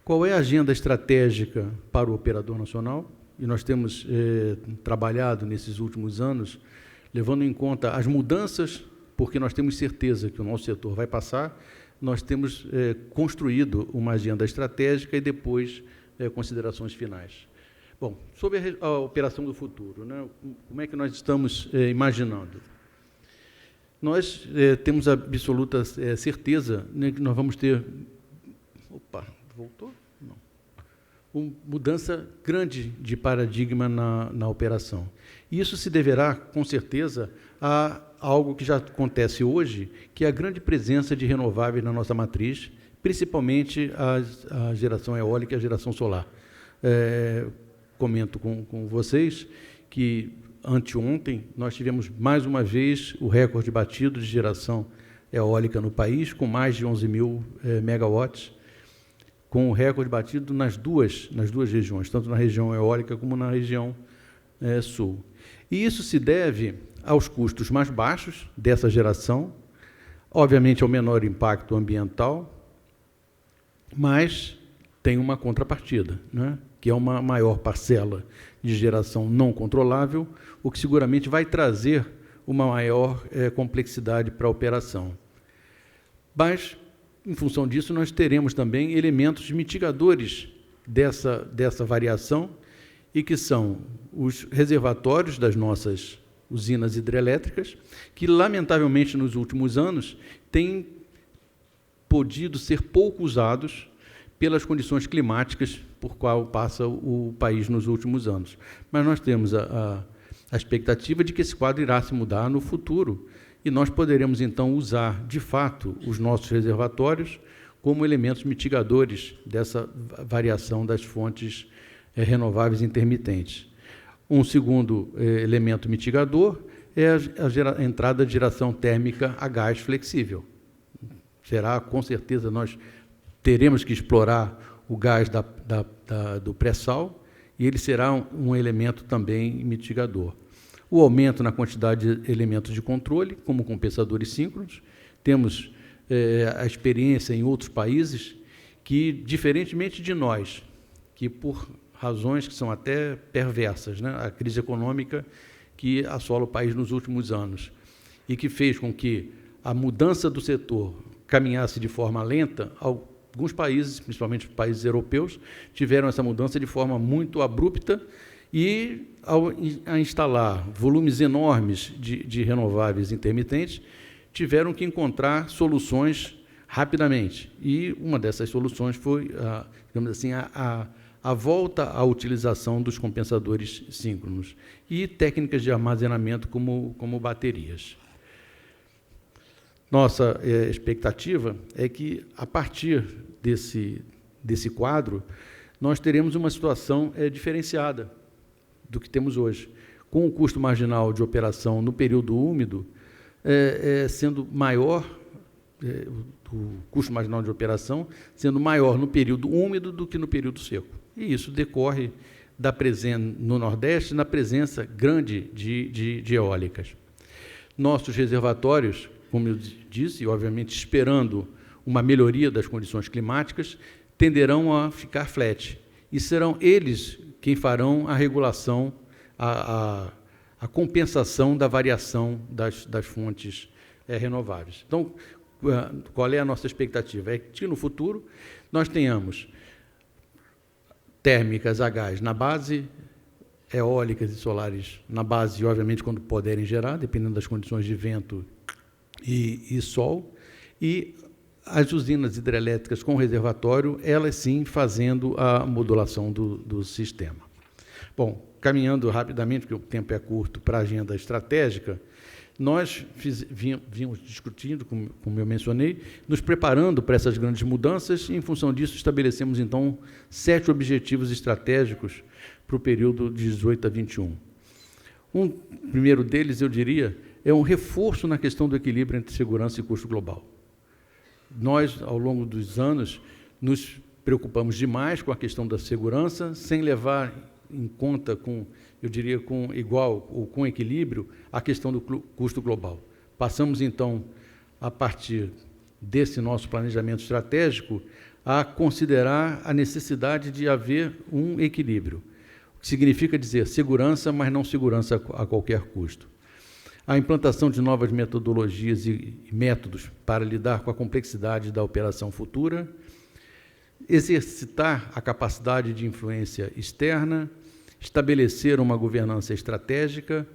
Qual é a agenda estratégica para o Operador Nacional? E nós temos trabalhado nesses últimos anos, levando em conta as mudanças, porque nós temos certeza que o nosso setor vai passar, nós temos construído uma agenda estratégica e depois considerações finais. Bom, sobre a operação do futuro, né, como é que nós estamos imaginando? Nós temos a absoluta certeza, né, que nós vamos ter... Opa, voltou? Não. Uma mudança grande de paradigma na operação. E isso se deverá, com certeza, à algo que já acontece hoje, que é a grande presença de renováveis na nossa matriz, principalmente a geração eólica e a geração solar. Comento com vocês que, anteontem, nós tivemos mais uma vez o recorde batido de geração eólica no país, com mais de 11 mil megawatts, com o recorde batido nas duas regiões, tanto na região eólica como na região sul. E isso se deve aos custos mais baixos dessa geração, obviamente ao menor impacto ambiental, mas tem uma contrapartida, né? Que é uma maior parcela de geração não controlável, o que seguramente vai trazer uma maior complexidade para a operação. Mas, em função disso, nós teremos também elementos mitigadores dessa variação, e que são os reservatórios das nossas usinas hidrelétricas, que, lamentavelmente, nos últimos anos, têm podido ser pouco usados pelas condições climáticas por qual passa o país nos últimos anos. Mas nós temos a expectativa de que esse quadro irá se mudar no futuro, e nós poderemos, então, usar, de fato, os nossos reservatórios como elementos mitigadores dessa variação das fontes renováveis intermitentes. Um segundo elemento mitigador é a entrada de geração térmica a gás flexível. Será, com certeza, nós teremos que explorar o gás do pré-sal, e ele será um elemento também mitigador. O aumento na quantidade de elementos de controle, como compensadores síncronos. Temos a experiência em outros países que, diferentemente de nós, que por razões que são até perversas, né? A crise econômica que assola o país nos últimos anos, e que fez com que a mudança do setor caminhasse de forma lenta, alguns países, principalmente os países europeus, tiveram essa mudança de forma muito abrupta, e, ao instalar volumes enormes de renováveis intermitentes, tiveram que encontrar soluções rapidamente. E uma dessas soluções foi, digamos assim, a volta à utilização dos compensadores síncronos e técnicas de armazenamento como baterias. Nossa expectativa é que, a partir desse quadro, nós teremos uma situação diferenciada do que temos hoje, com o custo marginal de operação no período úmido sendo maior, o custo marginal de operação sendo maior no período úmido do que no período seco. E isso decorre da presença, no Nordeste, na presença grande de eólicas. Nossos reservatórios, como eu disse, obviamente esperando uma melhoria das condições climáticas, tenderão a ficar flat, e serão eles quem farão a regulação, a compensação da variação das fontes renováveis. Então, qual é a nossa expectativa? É que, no futuro, nós tenhamos térmicas a gás na base, eólicas e solares na base, obviamente, quando puderem gerar, dependendo das condições de vento e sol, e as usinas hidrelétricas com reservatório, elas sim fazendo a modulação do sistema. Bom, caminhando rapidamente, porque o tempo é curto, para a agenda estratégica, nós vínhamos discutindo, como eu mencionei, nos preparando para essas grandes mudanças, e, em função disso, estabelecemos, então, 7 objetivos estratégicos para o período de 18 a 21. Um primeiro deles, eu diria, é um reforço na questão do equilíbrio entre segurança e custo global. Nós, ao longo dos anos, nos preocupamos demais com a questão da segurança, sem levar em conta, eu diria, com igual ou com equilíbrio, a questão do custo global. Passamos, então, a partir desse nosso planejamento estratégico, a considerar a necessidade de haver um equilíbrio, o que significa dizer segurança, mas não segurança a qualquer custo. A implantação de novas metodologias e métodos para lidar com a complexidade da operação futura, exercitar a capacidade de influência externa, estabelecer uma governança estratégica,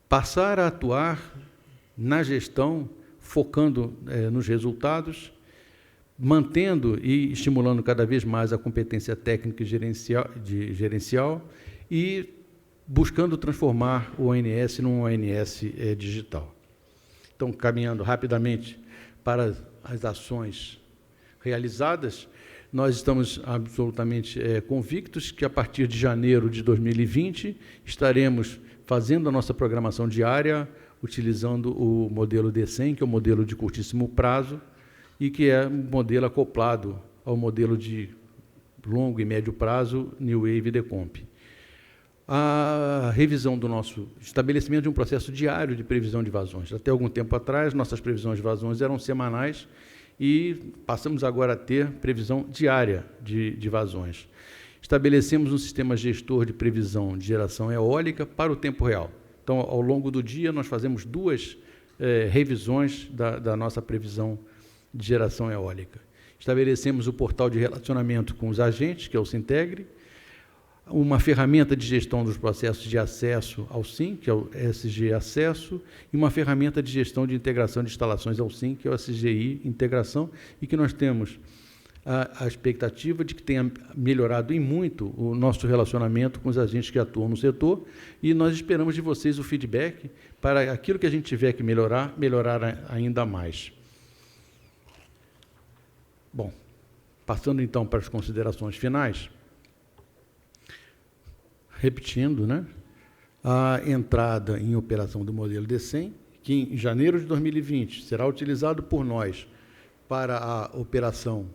passar a atuar na gestão, focando nos resultados, mantendo e estimulando cada vez mais a competência técnica e gerencial e buscando transformar o ONS num ONS digital. estão caminhando rapidamente para as ações realizadas, nós estamos absolutamente convictos que, a partir de janeiro de 2020, estaremos fazendo a nossa programação diária, utilizando o modelo D100, que é o modelo de curtíssimo prazo, e que é um modelo acoplado ao modelo de longo e médio prazo, New Wave Decomp. A revisão do nosso estabelecimento de um processo diário de previsão de vazões. Até algum tempo atrás, nossas previsões de vazões eram semanais e passamos agora a ter previsão diária de vazões. Estabelecemos um sistema gestor de previsão de geração eólica para o tempo real. Então, ao longo do dia, nós fazemos duas revisões da nossa previsão de geração eólica. Estabelecemos o portal de relacionamento com os agentes, que é o Sintegre, uma ferramenta de gestão dos processos de acesso ao SIM, que é o SG Acesso, e uma ferramenta de gestão de integração de instalações ao SIM, que é o SGI Integração, e que nós temos a expectativa de que tenha melhorado em muito o nosso relacionamento com os agentes que atuam no setor, e nós esperamos de vocês o feedback para aquilo que a gente tiver que melhorar ainda mais. Bom, passando então para as considerações finais, repetindo, né, a entrada em operação do modelo D100, que em janeiro de 2020 será utilizado por nós para a operação,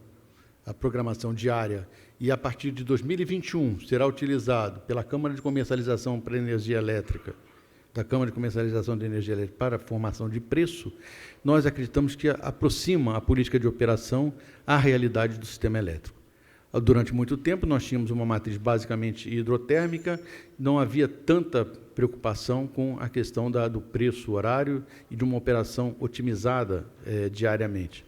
a programação diária, e a partir de 2021 será utilizado pela Câmara de Comercialização para Energia Elétrica, da Câmara de Comercialização de Energia Elétrica para a formação de preço, nós acreditamos que aproxima a política de operação à realidade do sistema elétrico. Durante muito tempo, nós tínhamos uma matriz basicamente hidrotérmica, não havia tanta preocupação com a questão do preço horário e de uma operação otimizada diariamente.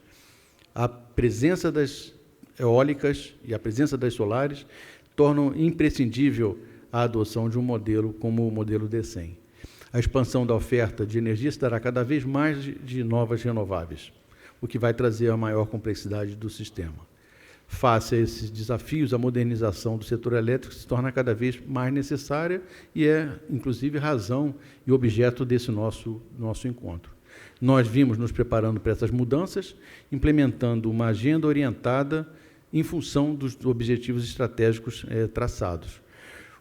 A presença das eólicas e a presença das solares tornam imprescindível a adoção de um modelo como o modelo D100. A expansão da oferta de energia se dará cada vez mais de novas renováveis, o que vai trazer a maior complexidade do sistema. Face a esses desafios, a modernização do setor elétrico se torna cada vez mais necessária e é, inclusive, razão e objeto desse nosso encontro. Nós vimos nos preparando para essas mudanças, implementando uma agenda orientada em função dos objetivos estratégicos traçados.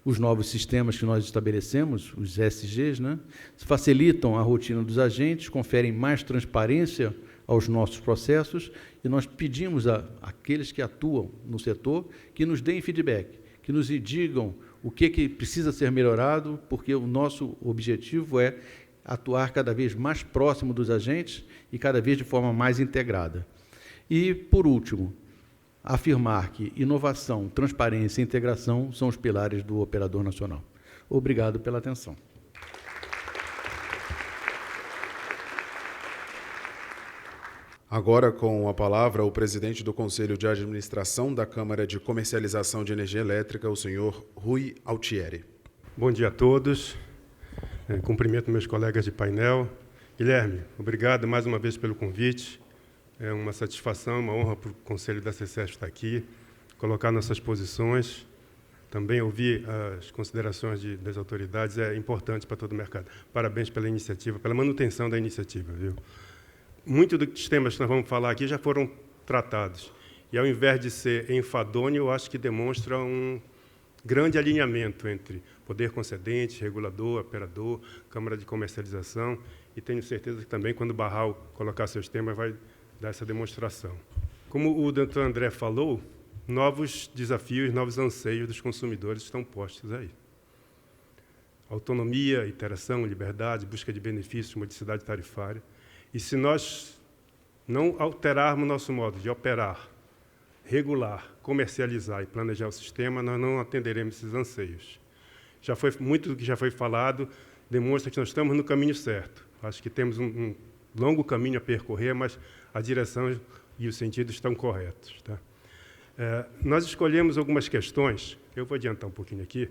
Os novos sistemas que nós estabelecemos, os SGs, né, facilitam a rotina dos agentes, conferem mais transparência aos nossos processos, e nós pedimos àqueles que atuam no setor que nos deem feedback, que nos digam o que precisa ser melhorado, porque o nosso objetivo é atuar cada vez mais próximo dos agentes e cada vez de forma mais integrada. E, por último, afirmar que inovação, transparência e integração são os pilares do operador nacional. Obrigado pela atenção. Agora, com a palavra, o presidente do Conselho de Administração da Câmara de Comercialização de Energia Elétrica, o senhor Rui Altieri. Bom dia a todos. Cumprimento meus colegas de painel. Guilherme, obrigado mais uma vez pelo convite. É uma satisfação, uma honra para o Conselho da CCESP estar aqui, colocar nossas posições, também ouvir as considerações das autoridades, é importante para todo o mercado. Parabéns pela iniciativa, pela manutenção da iniciativa, viu? Muitos dos temas que nós vamos falar aqui já foram tratados, e ao invés de ser enfadonho, eu acho que demonstra um grande alinhamento entre poder concedente, regulador, operador, Câmara de Comercialização, e tenho certeza que também, quando o Barral colocar seus temas, vai dar essa demonstração. Como o doutor André falou, novos desafios, novos anseios dos consumidores estão postos aí. Autonomia, interação, liberdade, busca de benefícios, modicidade tarifária. E se nós não alterarmos nosso modo de operar, regular, comercializar e planejar o sistema, nós não atenderemos esses anseios. Muito do que já foi falado demonstra que nós estamos no caminho certo. Acho que temos um longo caminho a percorrer, mas a direção e o sentido estão corretos. Tá? Nós escolhemos algumas questões, eu vou adiantar um pouquinho aqui.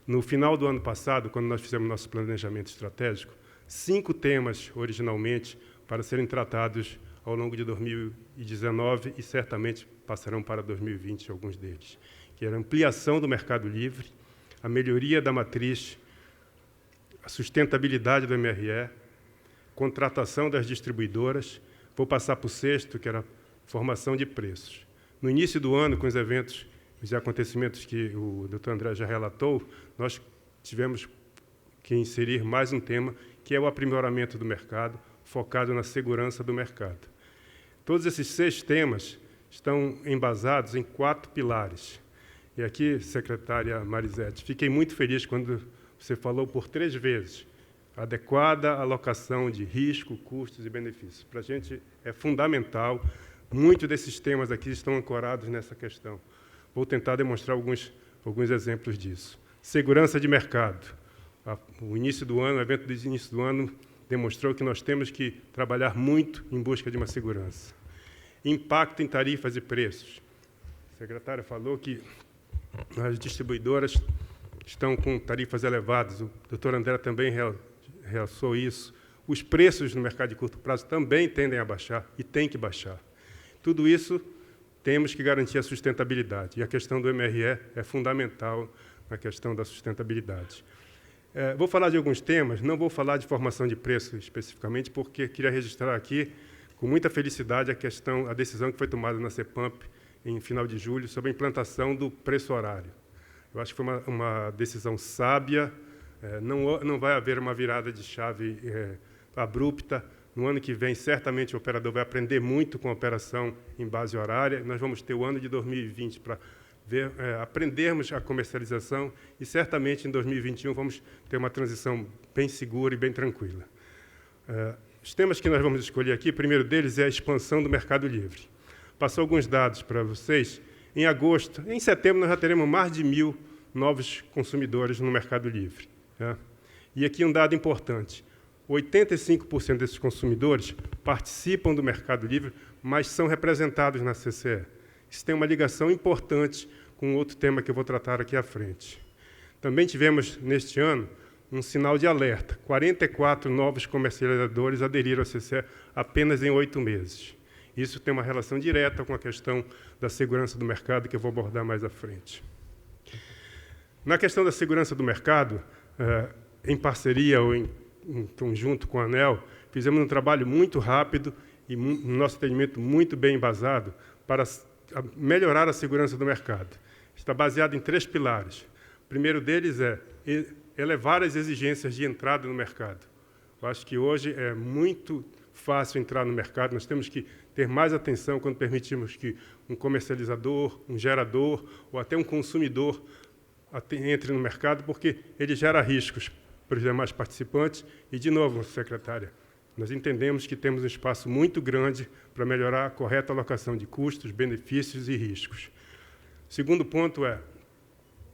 No final do ano passado, quando nós fizemos nosso planejamento estratégico, 5 temas, originalmente, para serem tratados ao longo de 2019 e certamente passarão para 2020 alguns deles, que era a ampliação do mercado livre, a melhoria da matriz, a sustentabilidade do MRE, contratação das distribuidoras. Vou passar para o sexto, que era formação de preços. No início do ano, com os eventos, os acontecimentos que o Dr. André já relatou, nós tivemos que inserir mais um tema, que é o aprimoramento do mercado, focado na segurança do mercado. Todos esses 6 temas estão embasados em 4 pilares. E aqui, secretária Marisete, fiquei muito feliz quando você falou por 3 vezes adequada alocação de risco, custos e benefícios. Para a gente é fundamental. Muitos desses temas aqui estão ancorados nessa questão. Vou tentar demonstrar alguns exemplos disso. Segurança de mercado. O início do ano, o evento do início do ano demonstrou que nós temos que trabalhar muito em busca de uma segurança. Impacto em tarifas e preços. A secretária falou que as distribuidoras estão com tarifas elevadas. O doutor André também realçou isso. Os preços no mercado de curto prazo também tendem a baixar e têm que baixar. Tudo isso temos que garantir a sustentabilidade. E a questão do MRE é fundamental na questão da sustentabilidade. Vou falar de alguns temas, não vou falar de formação de preço especificamente, porque queria registrar aqui, com muita felicidade, a decisão que foi tomada na CEPAMP, em final de julho, sobre a implantação do preço horário. Eu acho que foi uma decisão sábia, não vai haver uma virada de chave abrupta. No ano que vem, certamente, o operador vai aprender muito com a operação em base horária. Nós vamos ter o ano de 2020 para aprendermos a comercialização e, certamente, em 2021, vamos ter uma transição bem segura e bem tranquila. Os temas que nós vamos escolher aqui, o primeiro deles é a expansão do mercado livre. Passou alguns dados para vocês. Em setembro, nós já teremos mais de 1.000 novos consumidores no mercado livre. E aqui um dado importante. 85% desses consumidores participam do mercado livre, mas são representados na CCE. Isso tem uma ligação importante com outro tema que eu vou tratar aqui à frente. Também tivemos, neste ano, um sinal de alerta. 44 novos comercializadores aderiram à CCE apenas em 8 meses. Isso tem uma relação direta com a questão da segurança do mercado, que eu vou abordar mais à frente. Na questão da segurança do mercado, em parceria ou em conjunto com a ANEEL, fizemos um trabalho muito rápido e, no nosso entendimento, muito bem embasado para melhorar a segurança do mercado. Está baseado em 3 pilares. O primeiro deles é elevar as exigências de entrada no mercado. Eu acho que hoje é muito fácil entrar no mercado, nós temos que ter mais atenção quando permitimos que um comercializador, um gerador ou até um consumidor entre no mercado, porque ele gera riscos para os demais participantes. E, de novo, secretária, nós entendemos que temos um espaço muito grande para melhorar a correta alocação de custos, benefícios e riscos. O segundo ponto é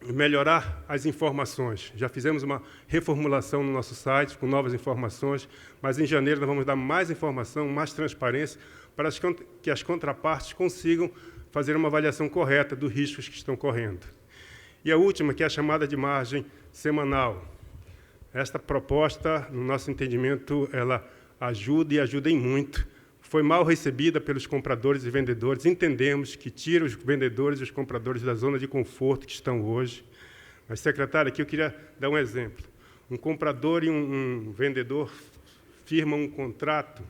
melhorar as informações. Já fizemos uma reformulação no nosso site com novas informações, mas em janeiro nós vamos dar mais informação, mais transparência, para que as contrapartes consigam fazer uma avaliação correta dos riscos que estão correndo. E a última, que é a chamada de margem semanal. Esta proposta, no nosso entendimento, ela ajuda e ajuda em muito. Foi mal recebida pelos compradores e vendedores. Entendemos que tira os vendedores e os compradores da zona de conforto que estão hoje. Mas, secretária, aqui eu queria dar um exemplo. Um comprador e um vendedor firmam um contrato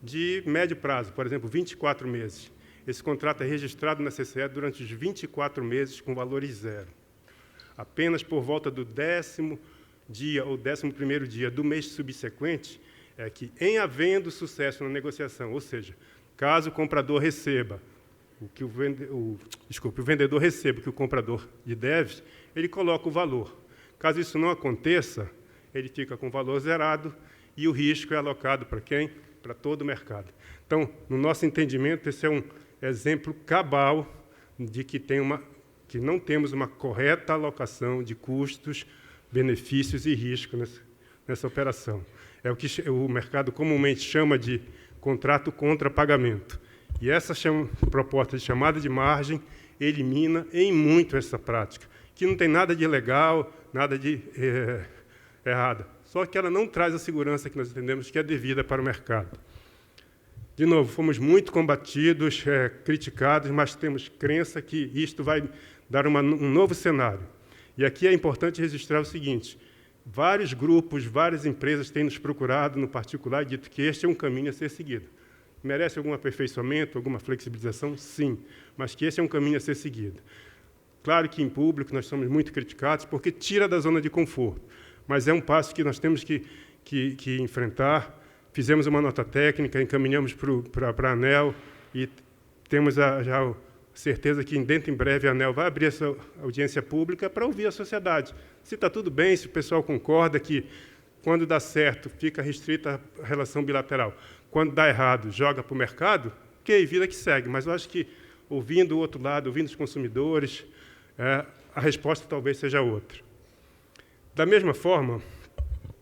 de médio prazo, por exemplo, 24 meses. Esse contrato é registrado na CCE durante os 24 meses com valores zero. Apenas por volta do 10º dia ou 11º dia do mês subsequente é que, em havendo sucesso na negociação, ou seja, caso o comprador receba o vendedor receba o que o comprador lhe deve, ele coloca o valor. Caso isso não aconteça, ele fica com o valor zerado e o risco é alocado para quem? Para todo o mercado. Então, no nosso entendimento, esse é um exemplo cabal de que não temos uma correta alocação de custos, benefícios e risco nessa operação. É o que o mercado comumente chama de contrato contra pagamento. E essa proposta de chamada de margem elimina em muito essa prática, que não tem nada de ilegal, nada de errada, só que ela não traz a segurança que nós entendemos que é devida para o mercado. De novo, fomos muito combatidos, criticados, mas temos crença que isto vai dar um novo cenário. E aqui é importante registrar o seguinte, vários grupos, várias empresas têm nos procurado no particular e dito que este é um caminho a ser seguido. Merece algum aperfeiçoamento, alguma flexibilização? Sim, mas que esse é um caminho a ser seguido. Claro que, em público, nós somos muito criticados porque tira da zona de conforto, mas é um passo que nós temos que enfrentar. Fizemos uma nota técnica, encaminhamos para a ANEEL e temos já a certeza que, dentro em breve, a ANEEL vai abrir essa audiência pública para ouvir a sociedade. Se está tudo bem, se o pessoal concorda que, quando dá certo, fica restrita a relação bilateral. Quando dá errado, joga para o mercado, ok, vida que segue. Mas eu acho que, ouvindo o outro lado, ouvindo os consumidores, a resposta talvez seja outra. Da mesma forma,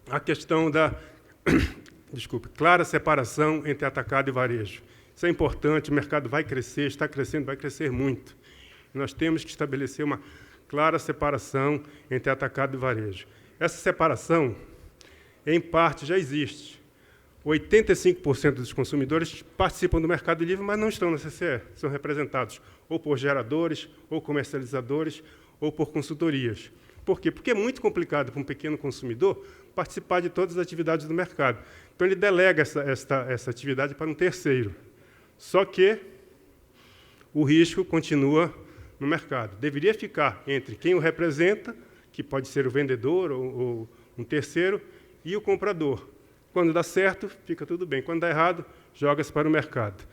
a questão da clara separação entre atacado e varejo. Isso é importante, o mercado vai crescer, está crescendo, vai crescer muito. Nós temos que estabelecer uma clara separação entre atacado e varejo. Essa separação, em parte, já existe. 85% dos consumidores participam do mercado livre, mas não estão na CCE. São representados ou por geradores, ou comercializadores, ou por consultorias. Por quê? Porque é muito complicado para um pequeno consumidor participar de todas as atividades do mercado. Então, ele delega essa atividade para um terceiro. Só que o risco continua no mercado. Deveria ficar entre quem o representa, que pode ser o vendedor ou um terceiro, e o comprador. Quando dá certo, fica tudo bem. Quando dá errado, joga-se para o mercado.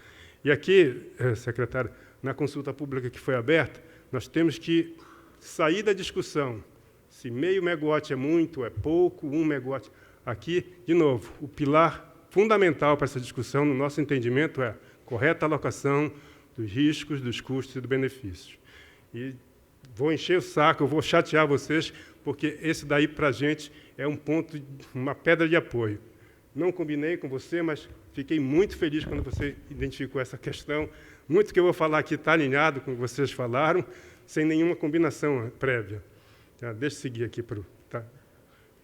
E aqui, secretário, na consulta pública que foi aberta, nós temos que sair da discussão se meio megawatt é muito, é pouco, 1 megawatt. Aqui, de novo, o pilar fundamental para essa discussão, no nosso entendimento, é correta alocação dos riscos, dos custos e dos benefícios. E vou encher o saco, eu vou chatear vocês, porque esse daí, para a gente, é um ponto, uma pedra de apoio. Não combinei com você, mas fiquei muito feliz quando você identificou essa questão. Muito que eu vou falar aqui está alinhado com o que vocês falaram, sem nenhuma combinação prévia. Deixa eu seguir aqui. Tá?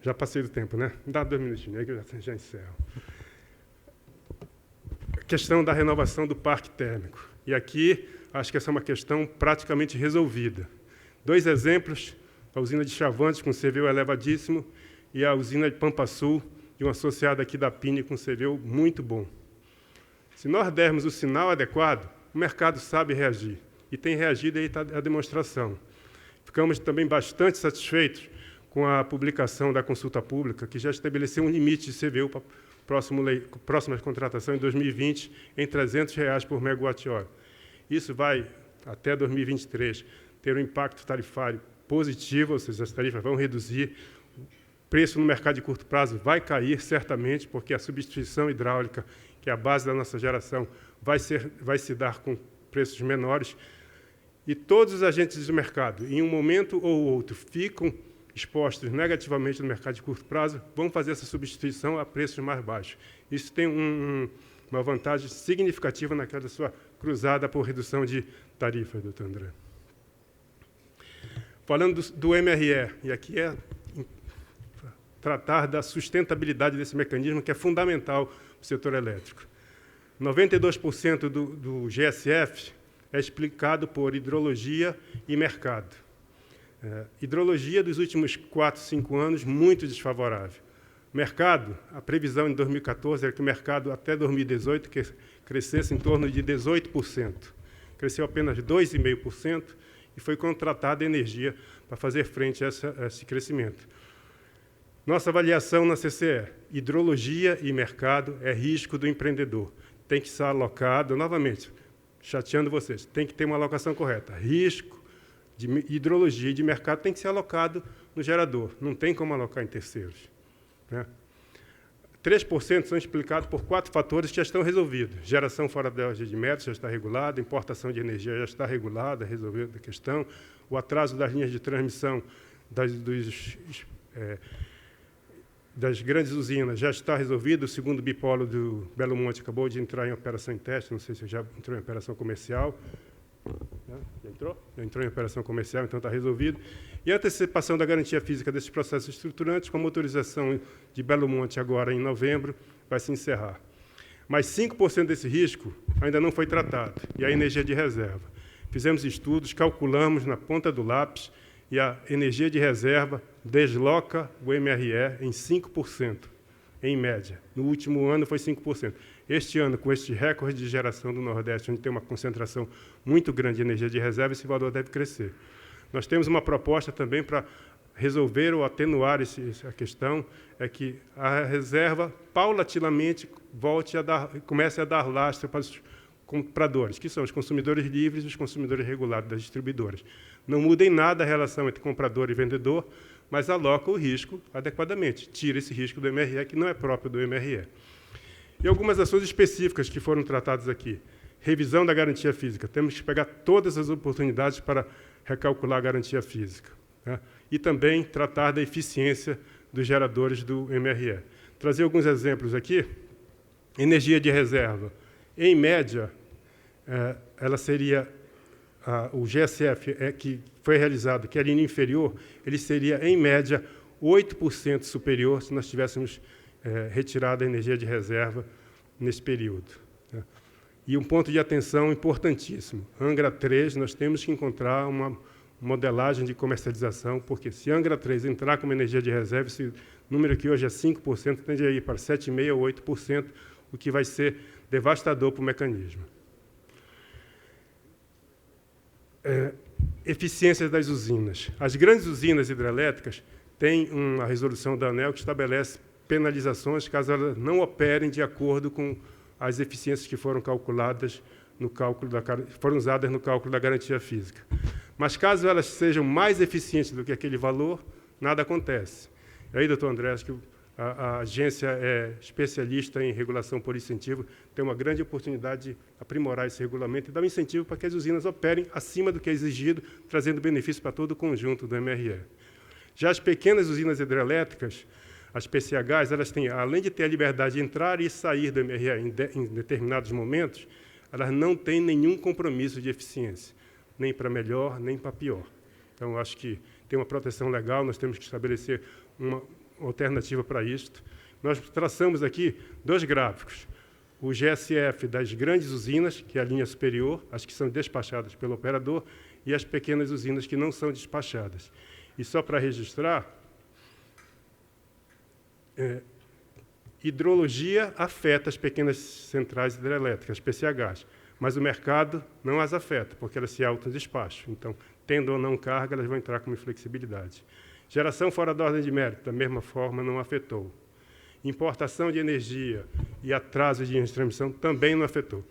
Já passei do tempo, né? Dá 2 minutinhos aí que eu já encerro. A questão da renovação do parque térmico. E aqui, acho que essa é uma questão praticamente resolvida. 2 exemplos, a usina de Chavantes, com CVU elevadíssimo, e a usina de Pampa Sul, de um associado aqui da PINE, com CVU muito bom. Se nós dermos o sinal adequado, o mercado sabe reagir. E tem reagido, aí está a demonstração. Ficamos também bastante satisfeitos com a publicação da consulta pública, que já estabeleceu um limite de CVU para a próxima contratação em 2020 em R$ 300 por megawatt-hora. Isso vai, até 2023, ter um impacto tarifário positivo, ou seja, as tarifas vão reduzir, o preço no mercado de curto prazo vai cair, certamente, porque a substituição hidráulica, que é a base da nossa geração, vai se dar com preços menores. E todos os agentes do mercado, em um momento ou outro, ficam expostos negativamente no mercado de curto prazo, vão fazer essa substituição a preços mais baixos. Isso tem uma vantagem significativa naquela sua cruzada por redução de tarifas, doutor André. Falando do MRE, e aqui é tratar da sustentabilidade desse mecanismo, que é fundamental para o setor elétrico. 92% do GSF é explicado por hidrologia e mercado. Hidrologia dos últimos 4, 5 anos, muito desfavorável. Mercado, a previsão em 2014 era que o mercado, até 2018, crescesse em torno de 18%. Cresceu apenas 2,5% e foi contratada energia para fazer frente a esse crescimento. Nossa avaliação na CCE, hidrologia e mercado é risco do empreendedor. Tem que ser alocado, novamente, chateando vocês, tem que ter uma alocação correta. Risco de hidrologia e de mercado tem que ser alocado no gerador, não tem como alocar em terceiros. Né? 3% são explicados por 4 fatores que já estão resolvidos. Geração fora da ordem de mérito já está regulada, importação de energia já está regulada, resolvida a questão, o atraso das linhas de transmissão das grandes usinas já está resolvido, o segundo bipolo do Belo Monte acabou de entrar em operação em teste, não sei se já entrou em operação comercial. Já entrou? Já entrou em operação comercial, então está resolvido. E a antecipação da garantia física desses processos estruturantes, com a motorização de Belo Monte agora em novembro, vai se encerrar. Mas 5% desse risco ainda não foi tratado, e a energia de reserva. Fizemos estudos, calculamos na ponta do lápis, e a energia de reserva desloca o MRE em 5%, em média. No último ano foi 5%. Este ano, com este recorde de geração do Nordeste, onde tem uma concentração muito grande de energia de reserva, esse valor deve crescer. Nós temos uma proposta também para resolver ou atenuar essa questão, é que a reserva, paulatinamente, comece a dar lastro para os compradores, que são os consumidores livres e os consumidores regulados das distribuidoras. Não muda em nada a relação entre comprador e vendedor, mas aloca o risco adequadamente, tira esse risco do MRE, que não é próprio do MRE. E algumas ações específicas que foram tratadas aqui. Revisão da garantia física. Temos que pegar todas as oportunidades para recalcular a garantia física, né? E também tratar da eficiência dos geradores do MRE. Trazer alguns exemplos aqui. Energia de reserva. Em média, ela seria... o GSF que foi realizado, que é a linha inferior, ele seria, em média, 8% superior se nós tivéssemos retirado a energia de reserva nesse período, né? E um ponto de atenção importantíssimo. Angra 3, nós temos que encontrar uma modelagem de comercialização, porque se Angra 3 entrar como energia de reserva, esse número que hoje é 5%, tende a ir para 7,5% ou 8%, o que vai ser devastador para o mecanismo. Eficiência das usinas. As grandes usinas hidrelétricas têm uma resolução da ANEEL que estabelece penalizações caso elas não operem de acordo com as eficiências que foram calculadas no cálculo foram usadas no cálculo da garantia física. Mas caso elas sejam mais eficientes do que aquele valor, nada acontece. E aí, doutor André, acho que a agência é especialista em regulação por incentivo, tem uma grande oportunidade de aprimorar esse regulamento e dar um incentivo para que as usinas operem acima do que é exigido, trazendo benefício para todo o conjunto do MRE. Já as pequenas usinas hidrelétricas, as PCHs, elas têm, além de ter a liberdade de entrar e sair do MRE em determinados momentos, elas não têm nenhum compromisso de eficiência, nem para melhor, nem para pior. Então, acho que tem uma proteção legal, nós temos que estabelecer uma alternativa para isto. Nós traçamos aqui 2 gráficos. O GSF das grandes usinas, que é a linha superior, as que são despachadas pelo operador, e as pequenas usinas que não são despachadas. E só para registrar, hidrologia afeta as pequenas centrais hidrelétricas, as PCHs, mas o mercado não as afeta, porque elas se autodespacham. Então, tendo ou não carga, elas vão entrar com inflexibilidade. Geração fora da ordem de mérito, da mesma forma, não afetou. Importação de energia e atraso de transmissão também não afetou.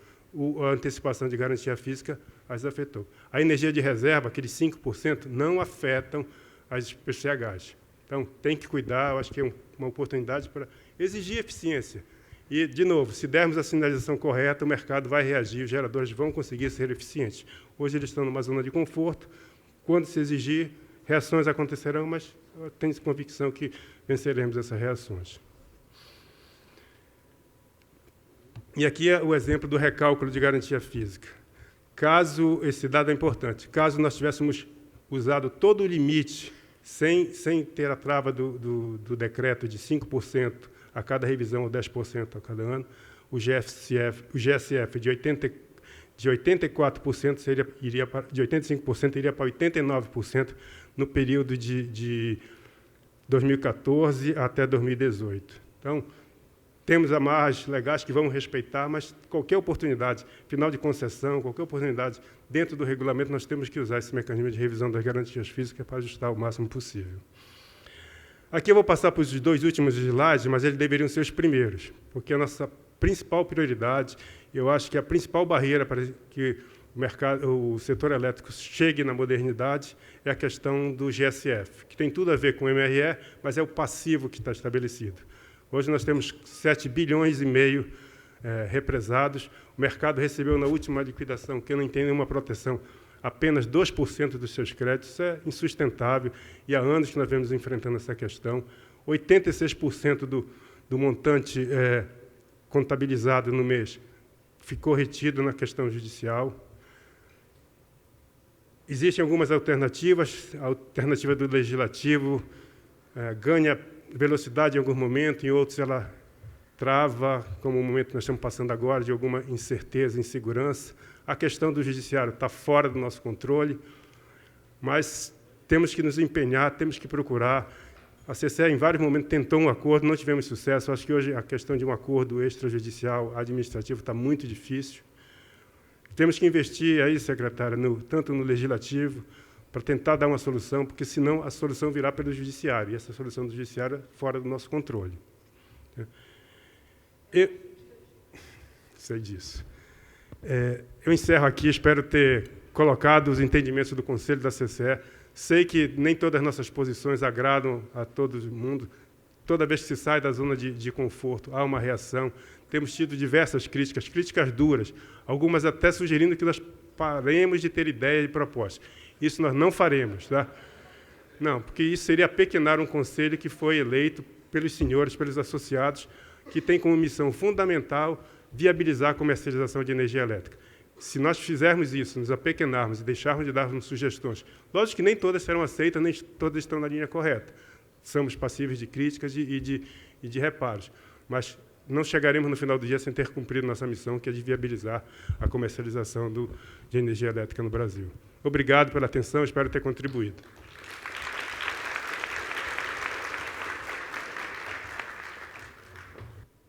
A antecipação de garantia física as afetou. A energia de reserva, aqueles 5%, não afetam as PCHs. Então, tem que cuidar, eu acho que é uma oportunidade para exigir eficiência. E, de novo, se dermos a sinalização correta, o mercado vai reagir, os geradores vão conseguir ser eficientes. Hoje eles estão numa zona de conforto. Quando se exigir, reações acontecerão, mas eu tenho convicção que venceremos essas reações. E aqui é o exemplo do recálculo de garantia física. Caso, esse dado é importante, caso nós tivéssemos usado todo o limite, sem ter a trava do decreto de 5% a cada revisão ou 10% a cada ano, o GSF de 84% de 85% iria para 89% no período de 2014 até 2018. Então, temos amarras legais que vamos respeitar, mas qualquer oportunidade, final de concessão, qualquer oportunidade dentro do regulamento, nós temos que usar esse mecanismo de revisão das garantias físicas para ajustar o máximo possível. Aqui eu vou passar para os 2 últimos slides, mas eles deveriam ser os primeiros, porque a nossa principal prioridade, eu acho que a principal barreira para que o setor elétrico chegue na modernidade é a questão do GSF, que tem tudo a ver com o MRE, mas é o passivo que está estabelecido. Hoje nós temos 7,5 bilhões represados. O mercado recebeu na última liquidação, que não tem nenhuma proteção, apenas 2% dos seus créditos. Isso é insustentável e há anos que nós vemos enfrentando essa questão. 86% do montante contabilizado no mês ficou retido na questão judicial. Existem algumas alternativas. A alternativa do legislativo ganha velocidade em algum momento, em outros ela trava, como o momento que nós estamos passando agora, de alguma incerteza, insegurança. A questão do judiciário está fora do nosso controle, mas temos que nos empenhar, temos que procurar. A CCE, em vários momentos, tentou um acordo, não tivemos sucesso. Acho que hoje a questão de um acordo extrajudicial administrativo está muito difícil. Temos que investir aí, secretária, tanto no legislativo, para tentar dar uma solução, porque, senão, a solução virá pelo judiciário, e essa solução do judiciário é fora do nosso controle. Sei disso. Eu encerro aqui, espero ter colocado os entendimentos do Conselho da CCE. Sei que nem todas as nossas posições agradam a todo mundo. Toda vez que se sai da zona de conforto, há uma reação. Temos tido diversas críticas, críticas duras, algumas até sugerindo que nós paremos de ter ideia e propostas. Isso nós não faremos, tá? Não, porque isso seria pequenar um conselho que foi eleito pelos senhores, pelos associados, que tem como missão fundamental viabilizar a comercialização de energia elétrica. Se nós fizermos isso, nos apequenarmos e deixarmos de darmos sugestões, lógico que nem todas serão aceitas, nem todas estão na linha correta. Somos passíveis de críticas e de reparos, mas não chegaremos no final do dia sem ter cumprido nossa missão, que é de viabilizar a comercialização de energia elétrica no Brasil. Obrigado pela atenção, espero ter contribuído.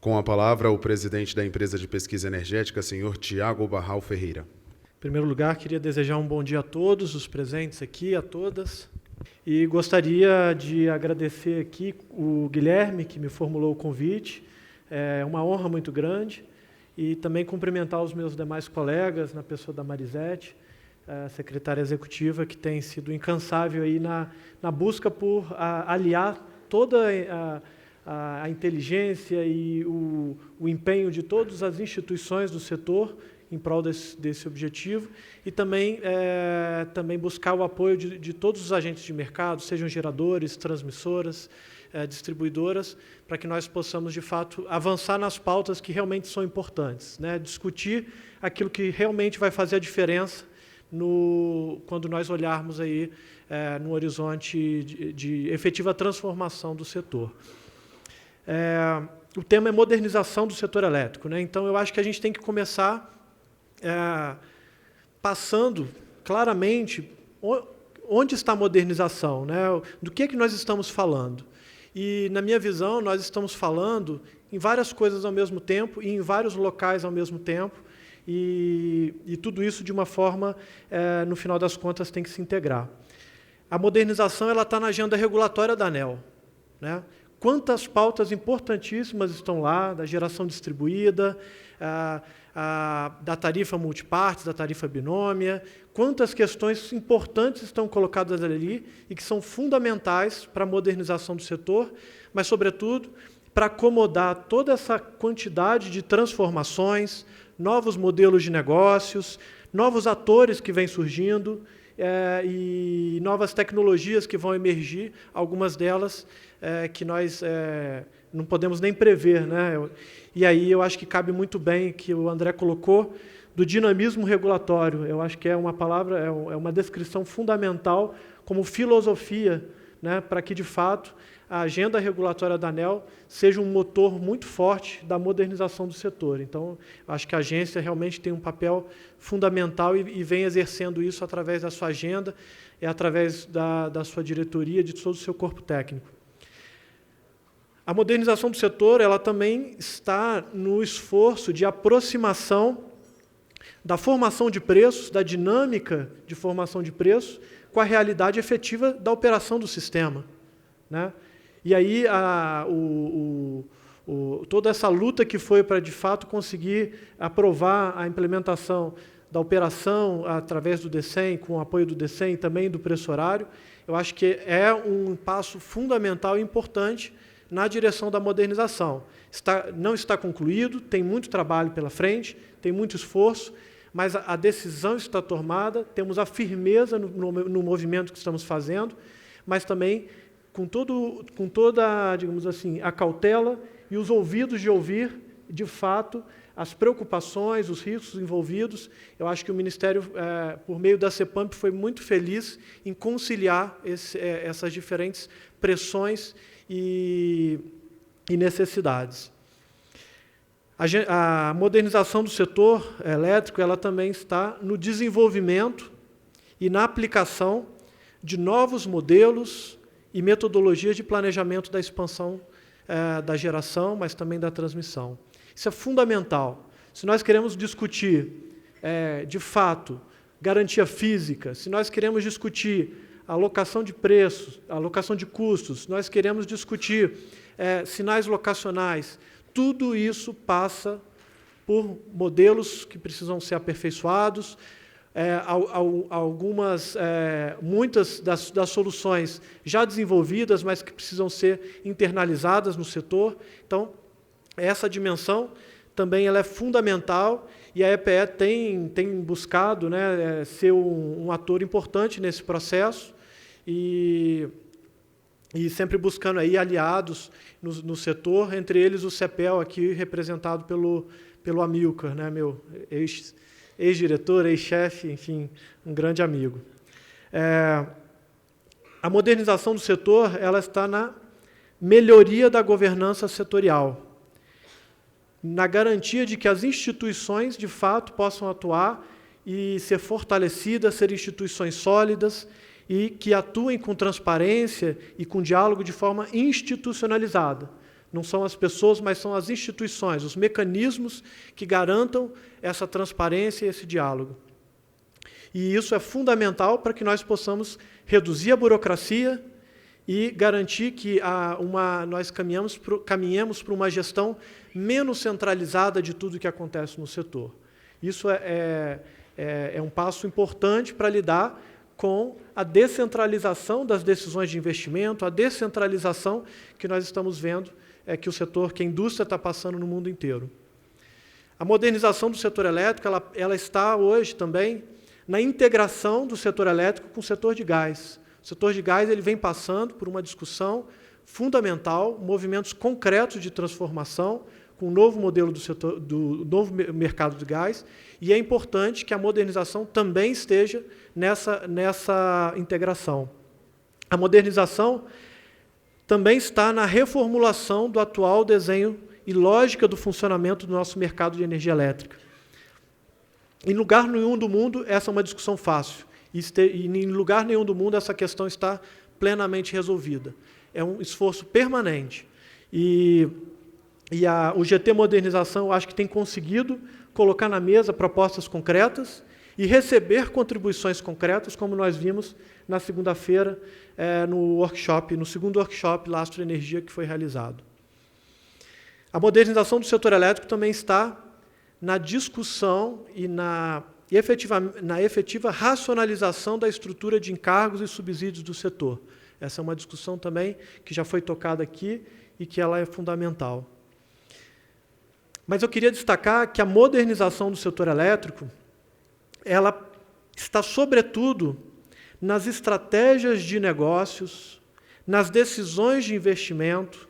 Com a palavra, o presidente da Empresa de Pesquisa Energética, senhor Tiago Barral Ferreira. Em primeiro lugar, queria desejar um bom dia a todos os presentes aqui, a todas. E gostaria de agradecer aqui o Guilherme, que me formulou o convite. É uma honra muito grande. E também cumprimentar os meus demais colegas, na pessoa da Marisete, a secretária executiva, que tem sido incansável aí na busca por aliar toda a inteligência e o empenho de todas as instituições do setor em prol desse objetivo e também buscar o apoio de todos os agentes de mercado, sejam geradores, transmissoras, distribuidoras, para que nós possamos, de fato, avançar nas pautas que realmente são importantes, né? Discutir aquilo que realmente vai fazer a diferença quando nós olharmos aí no horizonte de efetiva transformação do setor. O tema é modernização do setor elétrico, né? Então, eu acho que a gente tem que começar passando claramente onde está a modernização, né? Do que nós estamos falando. E, na minha visão, nós estamos falando em várias coisas ao mesmo tempo e em vários locais ao mesmo tempo, e tudo isso, de uma forma, no final das contas, tem que se integrar. A modernização está na agenda regulatória da ANEEL, né? Quantas pautas importantíssimas estão lá, da geração distribuída, da tarifa multipartes, da tarifa binômia, quantas questões importantes estão colocadas ali e que são fundamentais para a modernização do setor, mas, sobretudo, para acomodar toda essa quantidade de transformações, novos modelos de negócios, novos atores que vêm surgindo e novas tecnologias que vão emergir, algumas delas que nós não podemos nem prever, né? E aí eu acho que cabe muito bem que o André colocou do dinamismo regulatório. Eu acho que é uma palavra, é uma descrição fundamental como filosofia, né, para que, de fato, a agenda regulatória da ANEEL seja um motor muito forte da modernização do setor. Então, acho que a agência realmente tem um papel fundamental e vem exercendo isso através da sua agenda, através da sua diretoria, de todo o seu corpo técnico. A modernização do setor, ela também está no esforço de aproximação da formação de preços, da dinâmica de formação de preços, com a realidade efetiva da operação do sistema, né? E aí toda essa luta que foi para, de fato, conseguir aprovar a implementação da operação através do DECEM, com o apoio do DECEM e também do preço horário, eu acho que é um passo fundamental e importante na direção da modernização. Não está concluído, tem muito trabalho pela frente, tem muito esforço, mas a decisão está tomada, temos a firmeza no movimento que estamos fazendo, mas também com toda, digamos assim, a cautela e os ouvidos de ouvir, de fato, as preocupações, os riscos envolvidos. Eu acho que o Ministério, por meio da CEPAMP, foi muito feliz em conciliar essas diferentes pressões e necessidades. A modernização do setor elétrico, ela também está no desenvolvimento e na aplicação de novos modelos e metodologias de planejamento da expansão da geração, mas também da transmissão. Isso é fundamental. Se nós queremos discutir, de fato, garantia física, se nós queremos discutir alocação de preços, alocação de custos, se nós queremos discutir sinais locacionais, tudo isso passa por modelos que precisam ser aperfeiçoados, muitas das soluções já desenvolvidas, mas que precisam ser internalizadas no setor. Então, essa dimensão também ela é fundamental e a EPE tem buscado, né, ser um ator importante nesse processo e sempre buscando aí aliados no setor, entre eles o CEPEL, aqui representado pelo Amilcar, né, meu ex-diretor, ex-chefe, enfim, um grande amigo. A modernização do setor ela está na melhoria da governança setorial, na garantia de que as instituições, de fato, possam atuar e ser fortalecidas, ser instituições sólidas e que atuem com transparência e com diálogo de forma institucionalizada. Não são as pessoas, mas são as instituições, os mecanismos que garantam essa transparência e esse diálogo. E isso é fundamental para que nós possamos reduzir a burocracia e garantir que nós caminhemos para uma gestão menos centralizada de tudo que acontece no setor. Isso é um passo importante para lidar com a descentralização das decisões de investimento, a descentralização que nós estamos vendo que a indústria está passando no mundo inteiro. A modernização do setor elétrico ela está hoje também na integração do setor elétrico com o setor de gás. O setor de gás ele vem passando por uma discussão fundamental, movimentos concretos de transformação, com o novo modelo do novo mercado de gás, e é importante que a modernização também esteja nessa integração. A modernização também está na reformulação do atual desenho e lógica do funcionamento do nosso mercado de energia elétrica. Em lugar nenhum do mundo, essa é uma discussão fácil, e em lugar nenhum do mundo essa questão está plenamente resolvida. É um esforço permanente. O GT Modernização, eu acho que tem conseguido colocar na mesa propostas concretas e receber contribuições concretas, como nós vimos na segunda-feira, no segundo workshop Lastro Energia que foi realizado. A modernização do setor elétrico também está na discussão e na efetiva racionalização da estrutura de encargos e subsídios do setor. Essa é uma discussão também que já foi tocada aqui e que ela é fundamental. Mas eu queria destacar que a modernização do setor elétrico ela está, sobretudo, nas estratégias de negócios, nas decisões de investimento,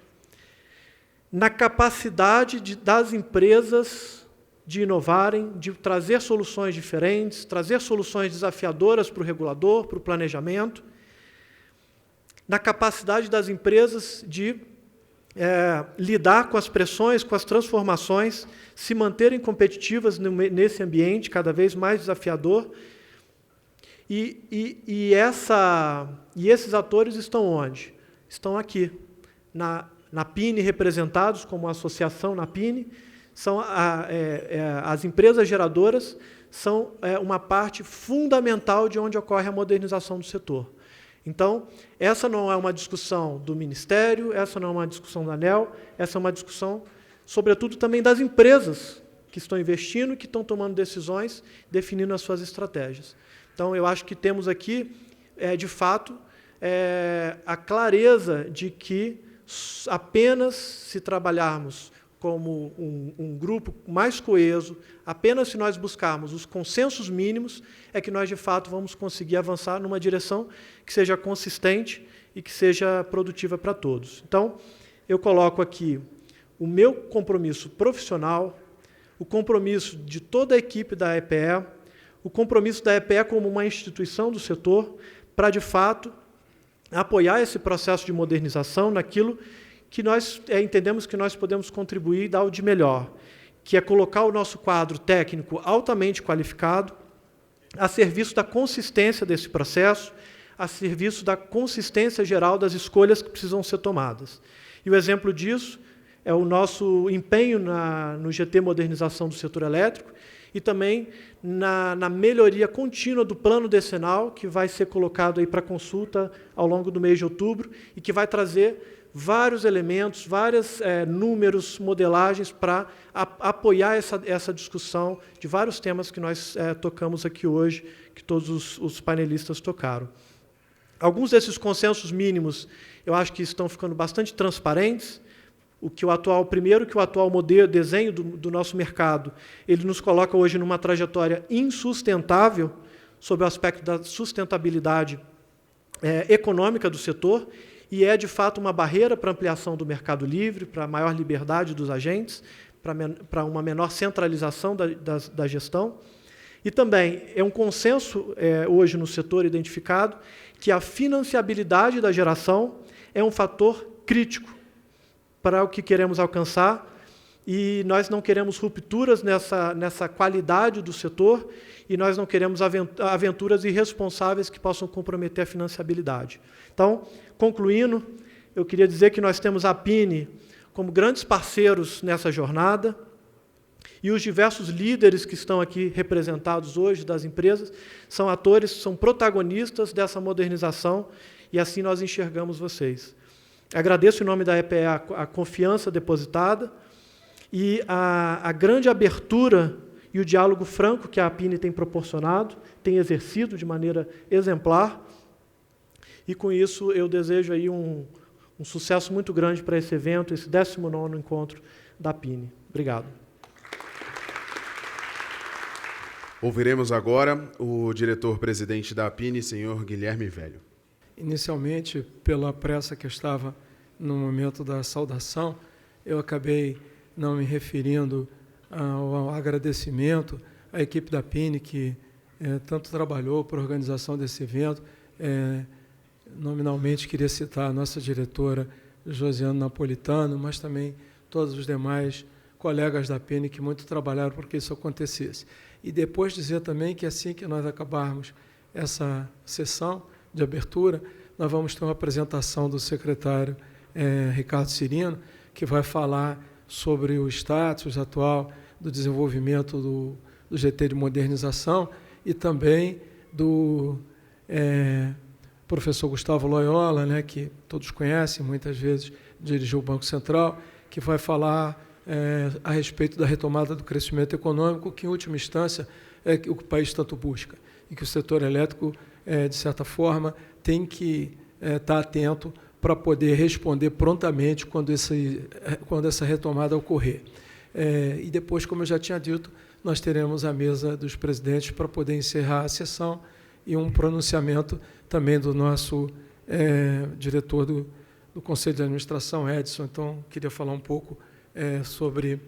na capacidade das empresas de inovarem, de trazer soluções diferentes, trazer soluções desafiadoras para o regulador, para o planejamento, na capacidade das empresas de lidar com as pressões, com as transformações, se manterem competitivas nesse ambiente cada vez mais desafiador. E esses atores estão onde? Estão aqui, na PINE, representados como associação na PINE, são as empresas geradoras são uma parte fundamental de onde ocorre a modernização do setor. Então, essa não é uma discussão do Ministério, essa não é uma discussão da ANEEL, essa é uma discussão, sobretudo, também das empresas que estão investindo e que estão tomando decisões, definindo as suas estratégias. Então, eu acho que temos aqui, de fato, a clareza de que apenas se trabalharmos como um grupo mais coeso, apenas se nós buscarmos os consensos mínimos, é que nós, de fato, vamos conseguir avançar numa direção que seja consistente e que seja produtiva para todos. Então, eu coloco aqui o meu compromisso profissional, o compromisso de toda a equipe da EPE, o compromisso da EPE como uma instituição do setor, para, de fato, apoiar esse processo de modernização naquilo que nós entendemos que nós podemos contribuir e dar o de melhor, que é colocar o nosso quadro técnico altamente qualificado a serviço da consistência desse processo, a serviço da consistência geral das escolhas que precisam ser tomadas. E o exemplo disso é o nosso empenho no GT Modernização do Setor Elétrico e também na melhoria contínua do plano decenal, que vai ser colocado aí para consulta ao longo do mês de outubro e que vai trazer vários elementos, vários números, modelagens para apoiar essa discussão de vários temas que nós tocamos aqui hoje, que todos os painelistas tocaram. Alguns desses consensos mínimos, eu acho que estão ficando bastante transparentes. Primeiro, que o atual modelo, desenho do nosso mercado, ele nos coloca hoje numa trajetória insustentável sob o aspecto da sustentabilidade econômica do setor, e é, de fato, uma barreira para a ampliação do mercado livre, para a maior liberdade dos agentes, para uma menor centralização da gestão. E também é um consenso hoje no setor identificado que a financiabilidade da geração é um fator crítico para o que queremos alcançar, e nós não queremos rupturas nessa qualidade do setor, e nós não queremos aventuras irresponsáveis que possam comprometer a financiabilidade. Então, concluindo, eu queria dizer que nós temos a PINE como grandes parceiros nessa jornada, e os diversos líderes que estão aqui representados hoje das empresas são atores, são protagonistas dessa modernização, e assim nós enxergamos vocês. Agradeço em nome da EPE a confiança depositada e a grande abertura e o diálogo franco que a PINE tem proporcionado, tem exercido de maneira exemplar, e com isso eu desejo aí um sucesso muito grande para esse evento, esse 19º encontro da PINE. Obrigado. Ouviremos agora o diretor-presidente da PINE, senhor Guilherme Velho. Inicialmente, pela pressa que eu estava no momento da saudação, eu acabei não me referindo ao agradecimento à equipe da PINE, que tanto trabalhou para a organização desse evento. Nominalmente, queria citar a nossa diretora, Josiane Napolitano, mas também todos os demais colegas da PINE que muito trabalharam para que isso acontecesse. E depois dizer também que assim que nós acabarmos essa sessão de abertura, nós vamos ter uma apresentação do secretário Ricardo Cirino, que vai falar sobre o status atual do desenvolvimento do GT de modernização e também do professor Gustavo Loyola, né, que todos conhecem, muitas vezes dirigiu o Banco Central, que vai falar a respeito da retomada do crescimento econômico, que, em última instância, é o que o país tanto busca, e que o setor elétrico, de certa forma, tem que estar atento para poder responder prontamente quando essa retomada ocorrer. E depois, como eu já tinha dito, nós teremos a mesa dos presidentes para poder encerrar a sessão e um pronunciamento também do nosso diretor do Conselho de Administração, Edson. Então, queria falar um pouco sobre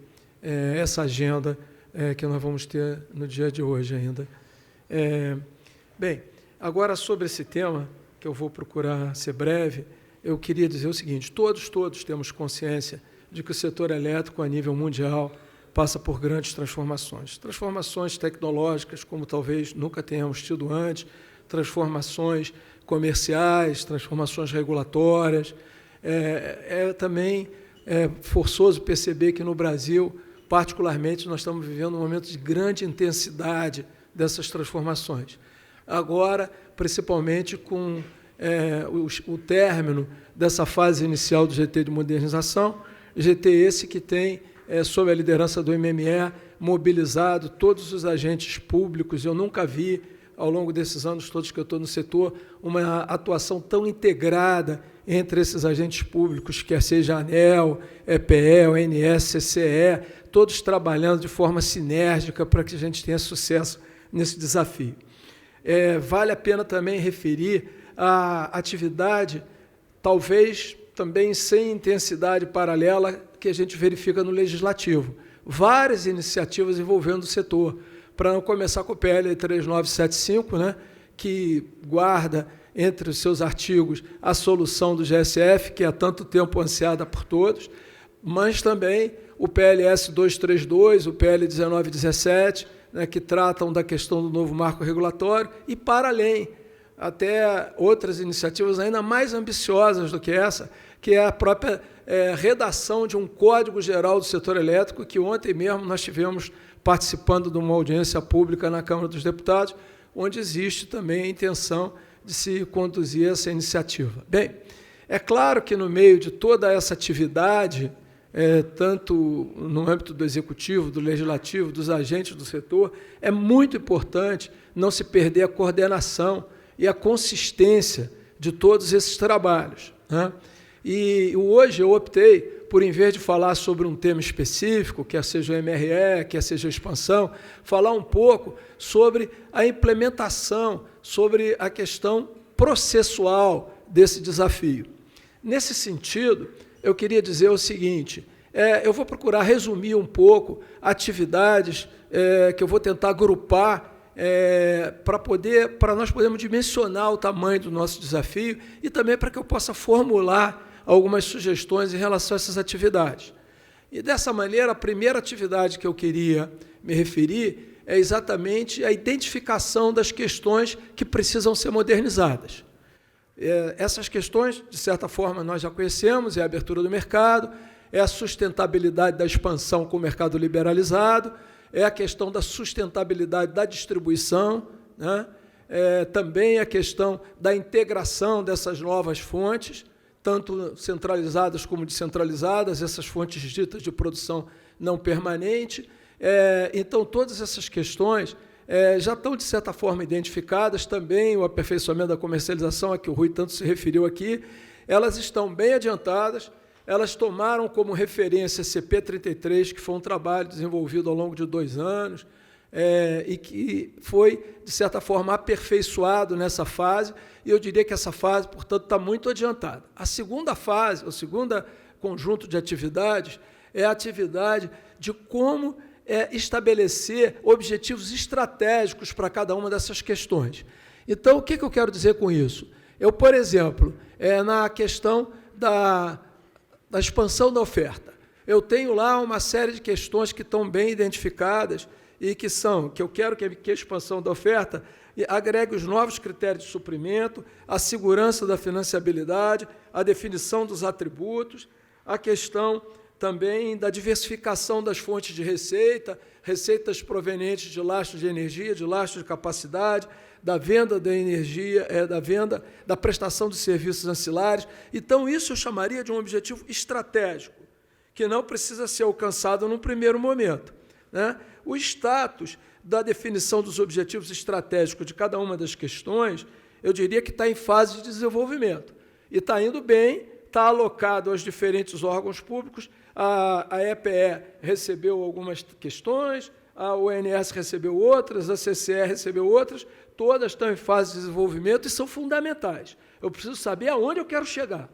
essa agenda que nós vamos ter no dia de hoje ainda. Bem, agora sobre esse tema, que eu vou procurar ser breve, eu queria dizer o seguinte: todos temos consciência de que o setor elétrico, a nível mundial, passa por grandes transformações. Transformações tecnológicas, como talvez nunca tenhamos tido antes, transformações comerciais, transformações regulatórias. Também forçoso perceber que no Brasil, particularmente, nós estamos vivendo um momento de grande intensidade dessas transformações. Agora, principalmente com o término dessa fase inicial do GT de modernização, GT esse que tem, sob a liderança do MME, mobilizado todos os agentes públicos. Eu nunca vi, ao longo desses anos todos que eu estou no setor, uma atuação tão integrada entre esses agentes públicos, quer seja a ANEEL, EPE, ONS, CCE, todos trabalhando de forma sinérgica para que a gente tenha sucesso nesse desafio. Vale a pena também referir a atividade, talvez também sem intensidade paralela, que a gente verifica no Legislativo. Várias iniciativas envolvendo o setor, para não começar com o PL 3975, né, que guarda entre os seus artigos a solução do GSF, que há tanto tempo ansiada por todos, mas também o PLS 232, o PL 1917, né, que tratam da questão do novo marco regulatório, e, para além, até outras iniciativas ainda mais ambiciosas do que essa, que é a própria redação de um Código Geral do Setor Elétrico, que ontem mesmo nós tivemos participando de uma audiência pública na Câmara dos Deputados, onde existe também a intenção de se conduzir essa iniciativa. Bem, é claro que no meio de toda essa atividade, tanto no âmbito do Executivo, do Legislativo, dos agentes do setor, é muito importante não se perder a coordenação e a consistência de todos esses trabalhos, né? E hoje eu optei por, em vez de falar sobre um tema específico, quer seja o MRE, quer seja a expansão, falar um pouco sobre a implementação, sobre a questão processual desse desafio. Nesse sentido, eu queria dizer o seguinte, eu vou procurar resumir um pouco atividades que eu vou tentar agrupar para nós podermos dimensionar o tamanho do nosso desafio e também para que eu possa formular algumas sugestões em relação a essas atividades. E, dessa maneira, a primeira atividade que eu queria me referir é exatamente a identificação das questões que precisam ser modernizadas. Essas questões, de certa forma, nós já conhecemos, é a abertura do mercado, é a sustentabilidade da expansão com o mercado liberalizado, é a questão da sustentabilidade da distribuição, né? Também a questão da integração dessas novas fontes, tanto centralizadas como descentralizadas, essas fontes ditas de produção não permanente. Então, todas essas questões já estão, de certa forma, identificadas, também o aperfeiçoamento da comercialização, a que o Rui tanto se referiu aqui, elas estão bem adiantadas, elas tomaram como referência a CP33, que foi um trabalho desenvolvido ao longo de 2 anos, e que foi, de certa forma, aperfeiçoado nessa fase, e eu diria que essa fase, portanto, está muito adiantada. A segunda fase, o segundo conjunto de atividades, é a atividade de como estabelecer objetivos estratégicos para cada uma dessas questões. Então, o que eu quero dizer com isso? Eu, por exemplo, na questão da expansão da oferta, eu tenho lá uma série de questões que estão bem identificadas e que eu quero que a expansão da oferta agregue os novos critérios de suprimento, a segurança da financiabilidade, a definição dos atributos, a questão também da diversificação das fontes de receitas provenientes de lastros de energia, de lastros de capacidade, da venda da energia, da prestação de serviços ancilares. Então, isso eu chamaria de um objetivo estratégico, que não precisa ser alcançado num primeiro momento, né? O status da definição dos objetivos estratégicos de cada uma das questões, eu diria que está em fase de desenvolvimento. E está indo bem, está alocado aos diferentes órgãos públicos. A EPE recebeu algumas questões, a ONS recebeu outras, a CCE recebeu outras, todas estão em fase de desenvolvimento e são fundamentais. Eu preciso saber aonde eu quero chegar.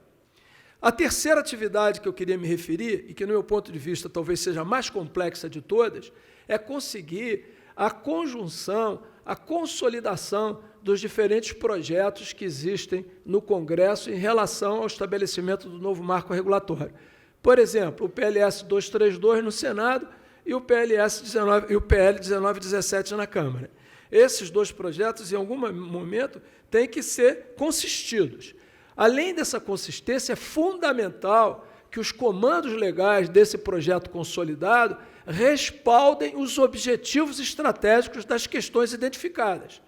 A terceira atividade que eu queria me referir, e que, no meu ponto de vista, talvez seja a mais complexa de todas, é conseguir a conjunção, a consolidação dos diferentes projetos que existem no Congresso em relação ao estabelecimento do novo marco regulatório. Por exemplo, o PLS 232 no Senado e o PL 1917 na Câmara. Esses 2 projetos, em algum momento, têm que ser consistidos. Além dessa consistência, é fundamental que os comandos legais desse projeto consolidado respaldem os objetivos estratégicos das questões identificadas.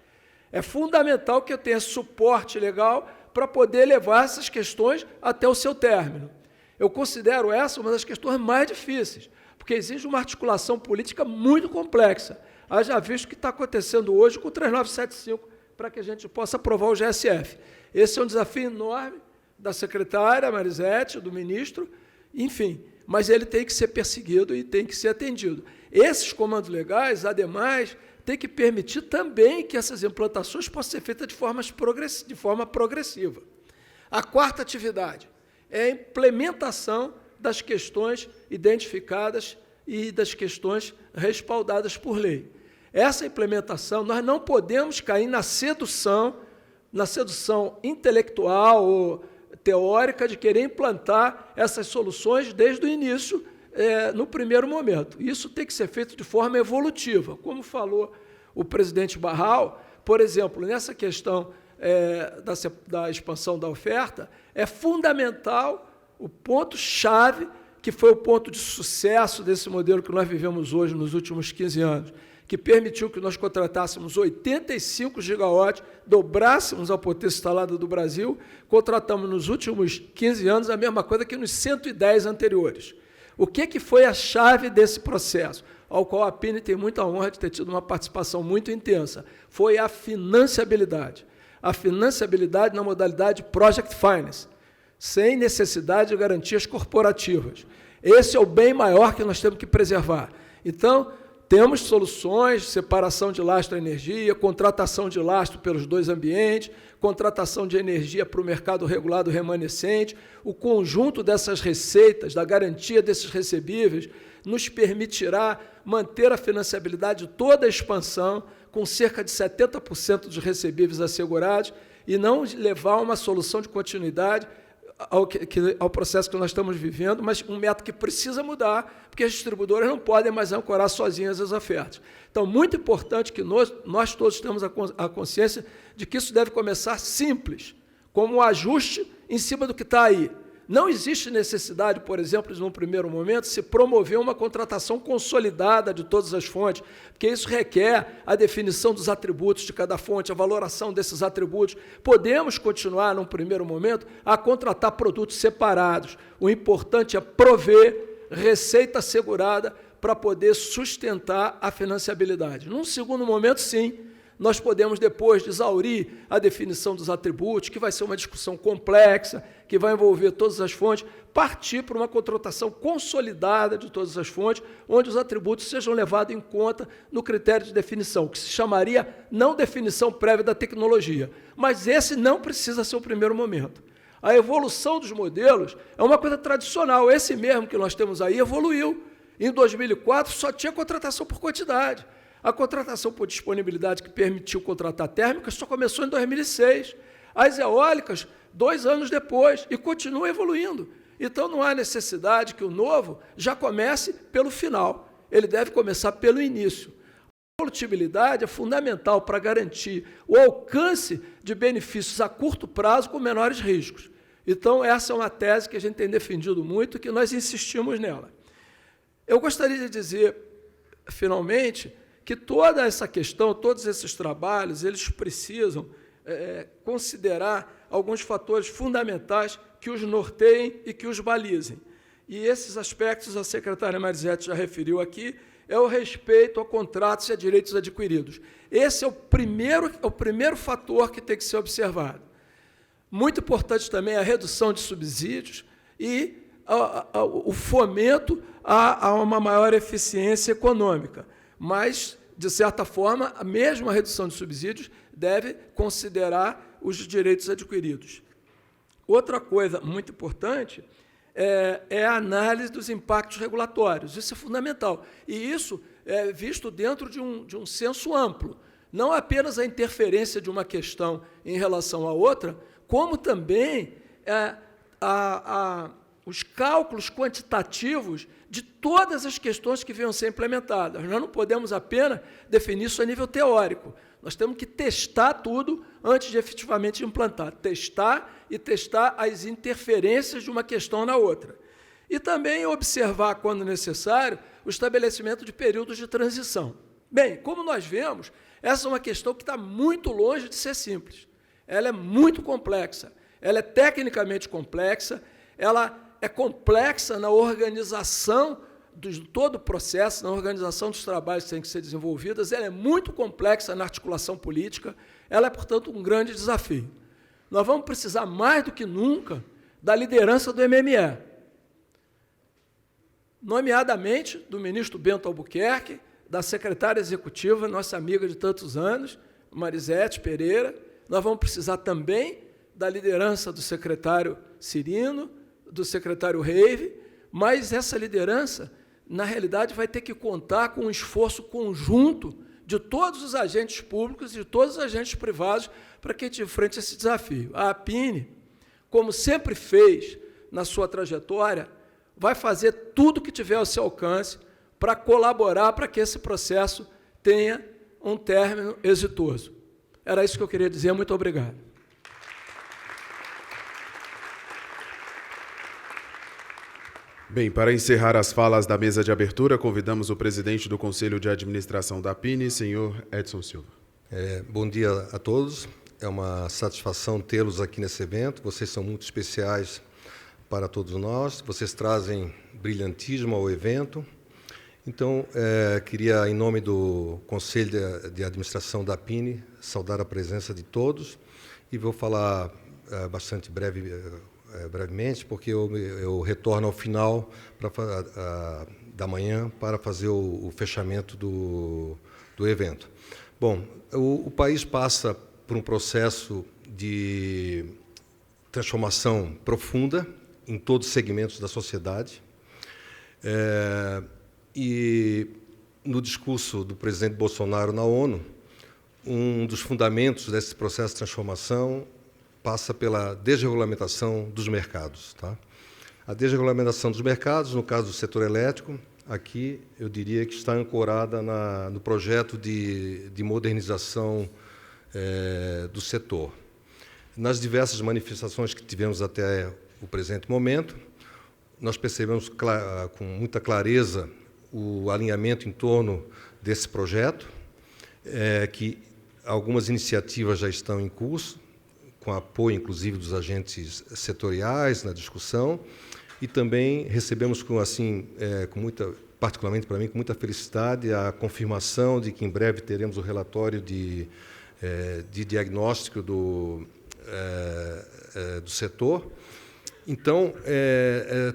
É fundamental que eu tenha suporte legal para poder levar essas questões até o seu término. Eu considero essa uma das questões mais difíceis, porque exige uma articulação política muito complexa. Haja visto o que está acontecendo hoje com o 3975, para que a gente possa aprovar o GSF. Esse é um desafio enorme da secretária Marisete, do ministro, enfim, mas ele tem que ser perseguido e tem que ser atendido. Esses comandos legais, ademais, têm que permitir também que essas implantações possam ser feitas de forma progressiva. A quarta atividade é a implementação das questões identificadas e das questões respaldadas por lei. Essa implementação, nós não podemos cair na sedução intelectual ou teórica de querer implantar essas soluções desde o início, no primeiro momento. Isso tem que ser feito de forma evolutiva. Como falou o presidente Barral, por exemplo, nessa questão da expansão da oferta, é fundamental o ponto-chave, que foi o ponto de sucesso desse modelo que nós vivemos hoje nos últimos 15 anos, que permitiu que nós contratássemos 85 gigawatts, dobrássemos a potência instalada do Brasil, contratamos nos últimos 15 anos a mesma coisa que nos 110 anteriores. O que foi a chave desse processo, ao qual a PINE tem muita honra de ter tido uma participação muito intensa? Foi a financiabilidade. A financiabilidade na modalidade Project Finance, sem necessidade de garantias corporativas. Esse é o bem maior que nós temos que preservar. Então, temos soluções, separação de lastro-energia, contratação de lastro pelos dois ambientes, contratação de energia para o mercado regulado remanescente. O conjunto dessas receitas, da garantia desses recebíveis, nos permitirá manter a financiabilidade de toda a expansão, com cerca de 70% dos recebíveis assegurados, e não levar a uma solução de continuidade ao processo que nós estamos vivendo, mas um método que precisa mudar, porque as distribuidoras não podem mais ancorar sozinhas as ofertas. Então, muito importante que nós todos temos a consciência de que isso deve começar simples, como um ajuste em cima do que está aí. Não existe necessidade, por exemplo, de, num primeiro momento, se promover uma contratação consolidada de todas as fontes, porque isso requer a definição dos atributos de cada fonte, a valoração desses atributos. Podemos continuar, num primeiro momento, a contratar produtos separados. O importante é prover receita assegurada para poder sustentar a financiabilidade. Num segundo momento, sim, nós podemos, depois de exaurir a definição dos atributos, que vai ser uma discussão complexa, que vai envolver todas as fontes, partir para uma contratação consolidada de todas as fontes, onde os atributos sejam levados em conta no critério de definição, que se chamaria não definição prévia da tecnologia. Mas esse não precisa ser o primeiro momento. A evolução dos modelos é uma coisa tradicional. Esse mesmo que nós temos aí evoluiu. Em 2004, só tinha contratação por quantidade. A contratação por disponibilidade, que permitiu contratar térmicas, só começou em 2006. As eólicas, 2 anos depois, e continua evoluindo. Então, não há necessidade que o novo já comece pelo final. Ele deve começar pelo início. A evolutibilidade é fundamental para garantir o alcance de benefícios a curto prazo com menores riscos. Então, essa é uma tese que a gente tem defendido muito e que nós insistimos nela. Eu gostaria de dizer, finalmente, que toda essa questão, todos esses trabalhos, eles precisam considerar alguns fatores fundamentais que os norteiem e que os balizem. E esses aspectos a secretária Marisete já referiu aqui, é o respeito a contratos e a direitos adquiridos. Esse é o primeiro fator que tem que ser observado. Muito importante também a redução de subsídios e o fomento a uma maior eficiência econômica. Mas, de certa forma, mesmo a redução de subsídios deve considerar os direitos adquiridos. Outra coisa muito importante é a análise dos impactos regulatórios. Isso é fundamental. E isso é visto dentro de um senso amplo. Não apenas a interferência de uma questão em relação à outra, como também os cálculos quantitativos de todas as questões que venham a ser implementadas. Nós não podemos apenas definir isso a nível teórico. Nós temos que testar tudo antes de efetivamente implantar. Testar as interferências de uma questão na outra. E também observar, quando necessário, o estabelecimento de períodos de transição. Bem, como nós vemos, essa é uma questão que está muito longe de ser simples. Ela é muito complexa. Ela é tecnicamente complexa, ela é complexa na organização de todo o processo, na organização dos trabalhos que têm que ser desenvolvidos, ela é muito complexa na articulação política, ela é, portanto, um grande desafio. Nós vamos precisar, mais do que nunca, da liderança do MME, nomeadamente do ministro Bento Albuquerque, da secretária executiva, nossa amiga de tantos anos, Marisete Pereira. Nós vamos precisar também da liderança do secretário Cirino, do secretário Reive, mas essa liderança, na realidade, vai ter que contar com um esforço conjunto de todos os agentes públicos e de todos os agentes privados para que a gente enfrente esse desafio. A APINE, como sempre fez na sua trajetória, vai fazer tudo o que tiver ao seu alcance para colaborar para que esse processo tenha um término exitoso. Era isso que eu queria dizer. Muito obrigado. Bem, para encerrar as falas da mesa de abertura, convidamos o presidente do Conselho de Administração da APINE, senhor Edson Silva. Bom dia a todos. É uma satisfação tê-los aqui nesse evento. Vocês são muito especiais para todos nós. Vocês trazem brilhantismo ao evento. Então, queria, em nome do Conselho de Administração da APINE, saudar a presença de todos e vou falar bastante brevemente, porque eu retorno ao final da manhã para fazer o fechamento do evento. Bom, o país passa por um processo de transformação profunda em todos os segmentos da sociedade. E no discurso do presidente Bolsonaro na ONU, um dos fundamentos desse processo de transformação passa pela desregulamentação dos mercados. Tá? A desregulamentação dos mercados, no caso do setor elétrico, aqui eu diria que está ancorada no projeto de modernização do setor. Nas diversas manifestações que tivemos até o presente momento, nós percebemos com muita clareza o alinhamento em torno desse projeto, que algumas iniciativas já estão em curso, com apoio, inclusive, dos agentes setoriais na discussão, e também recebemos, particularmente para mim, com muita felicidade, a confirmação de que em breve teremos o relatório de diagnóstico do setor. Então,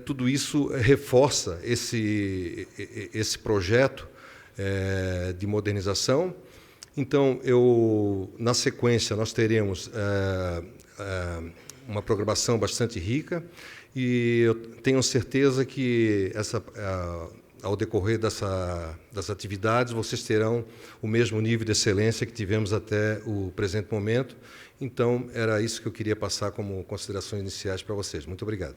tudo isso reforça esse projeto de modernização. Então, na sequência, nós teremos uma programação bastante rica e eu tenho certeza que ao decorrer das atividades, vocês terão o mesmo nível de excelência que tivemos até o presente momento. Então, era isso que eu queria passar como considerações iniciais para vocês. Muito obrigado.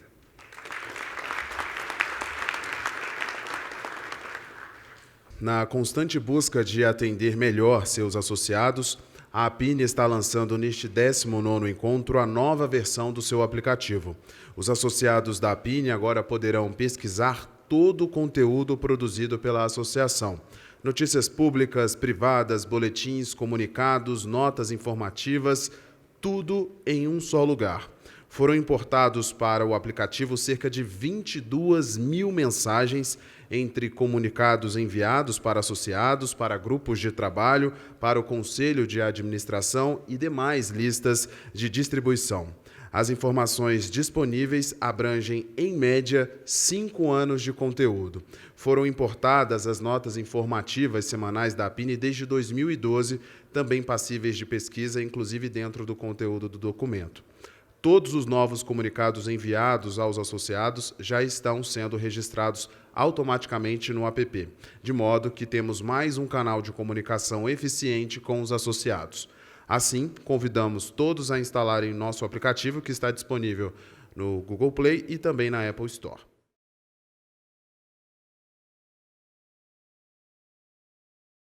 Na constante busca de atender melhor seus associados, a APINE está lançando neste 19º encontro a nova versão do seu aplicativo. Os associados da APINE agora poderão pesquisar todo o conteúdo produzido pela associação. Notícias públicas, privadas, boletins, comunicados, notas informativas, tudo em um só lugar. Foram importados para o aplicativo cerca de 22 mil mensagens entre comunicados enviados para associados, para grupos de trabalho, para o Conselho de Administração e demais listas de distribuição. As informações disponíveis abrangem, em média, 5 anos de conteúdo. Foram importadas as notas informativas semanais da APINE desde 2012, também passíveis de pesquisa, inclusive dentro do conteúdo do documento. Todos os novos comunicados enviados aos associados já estão sendo registrados automaticamente no app, de modo que temos mais um canal de comunicação eficiente com os associados. Assim, convidamos todos a instalarem nosso aplicativo, que está disponível no Google Play e também na Apple Store.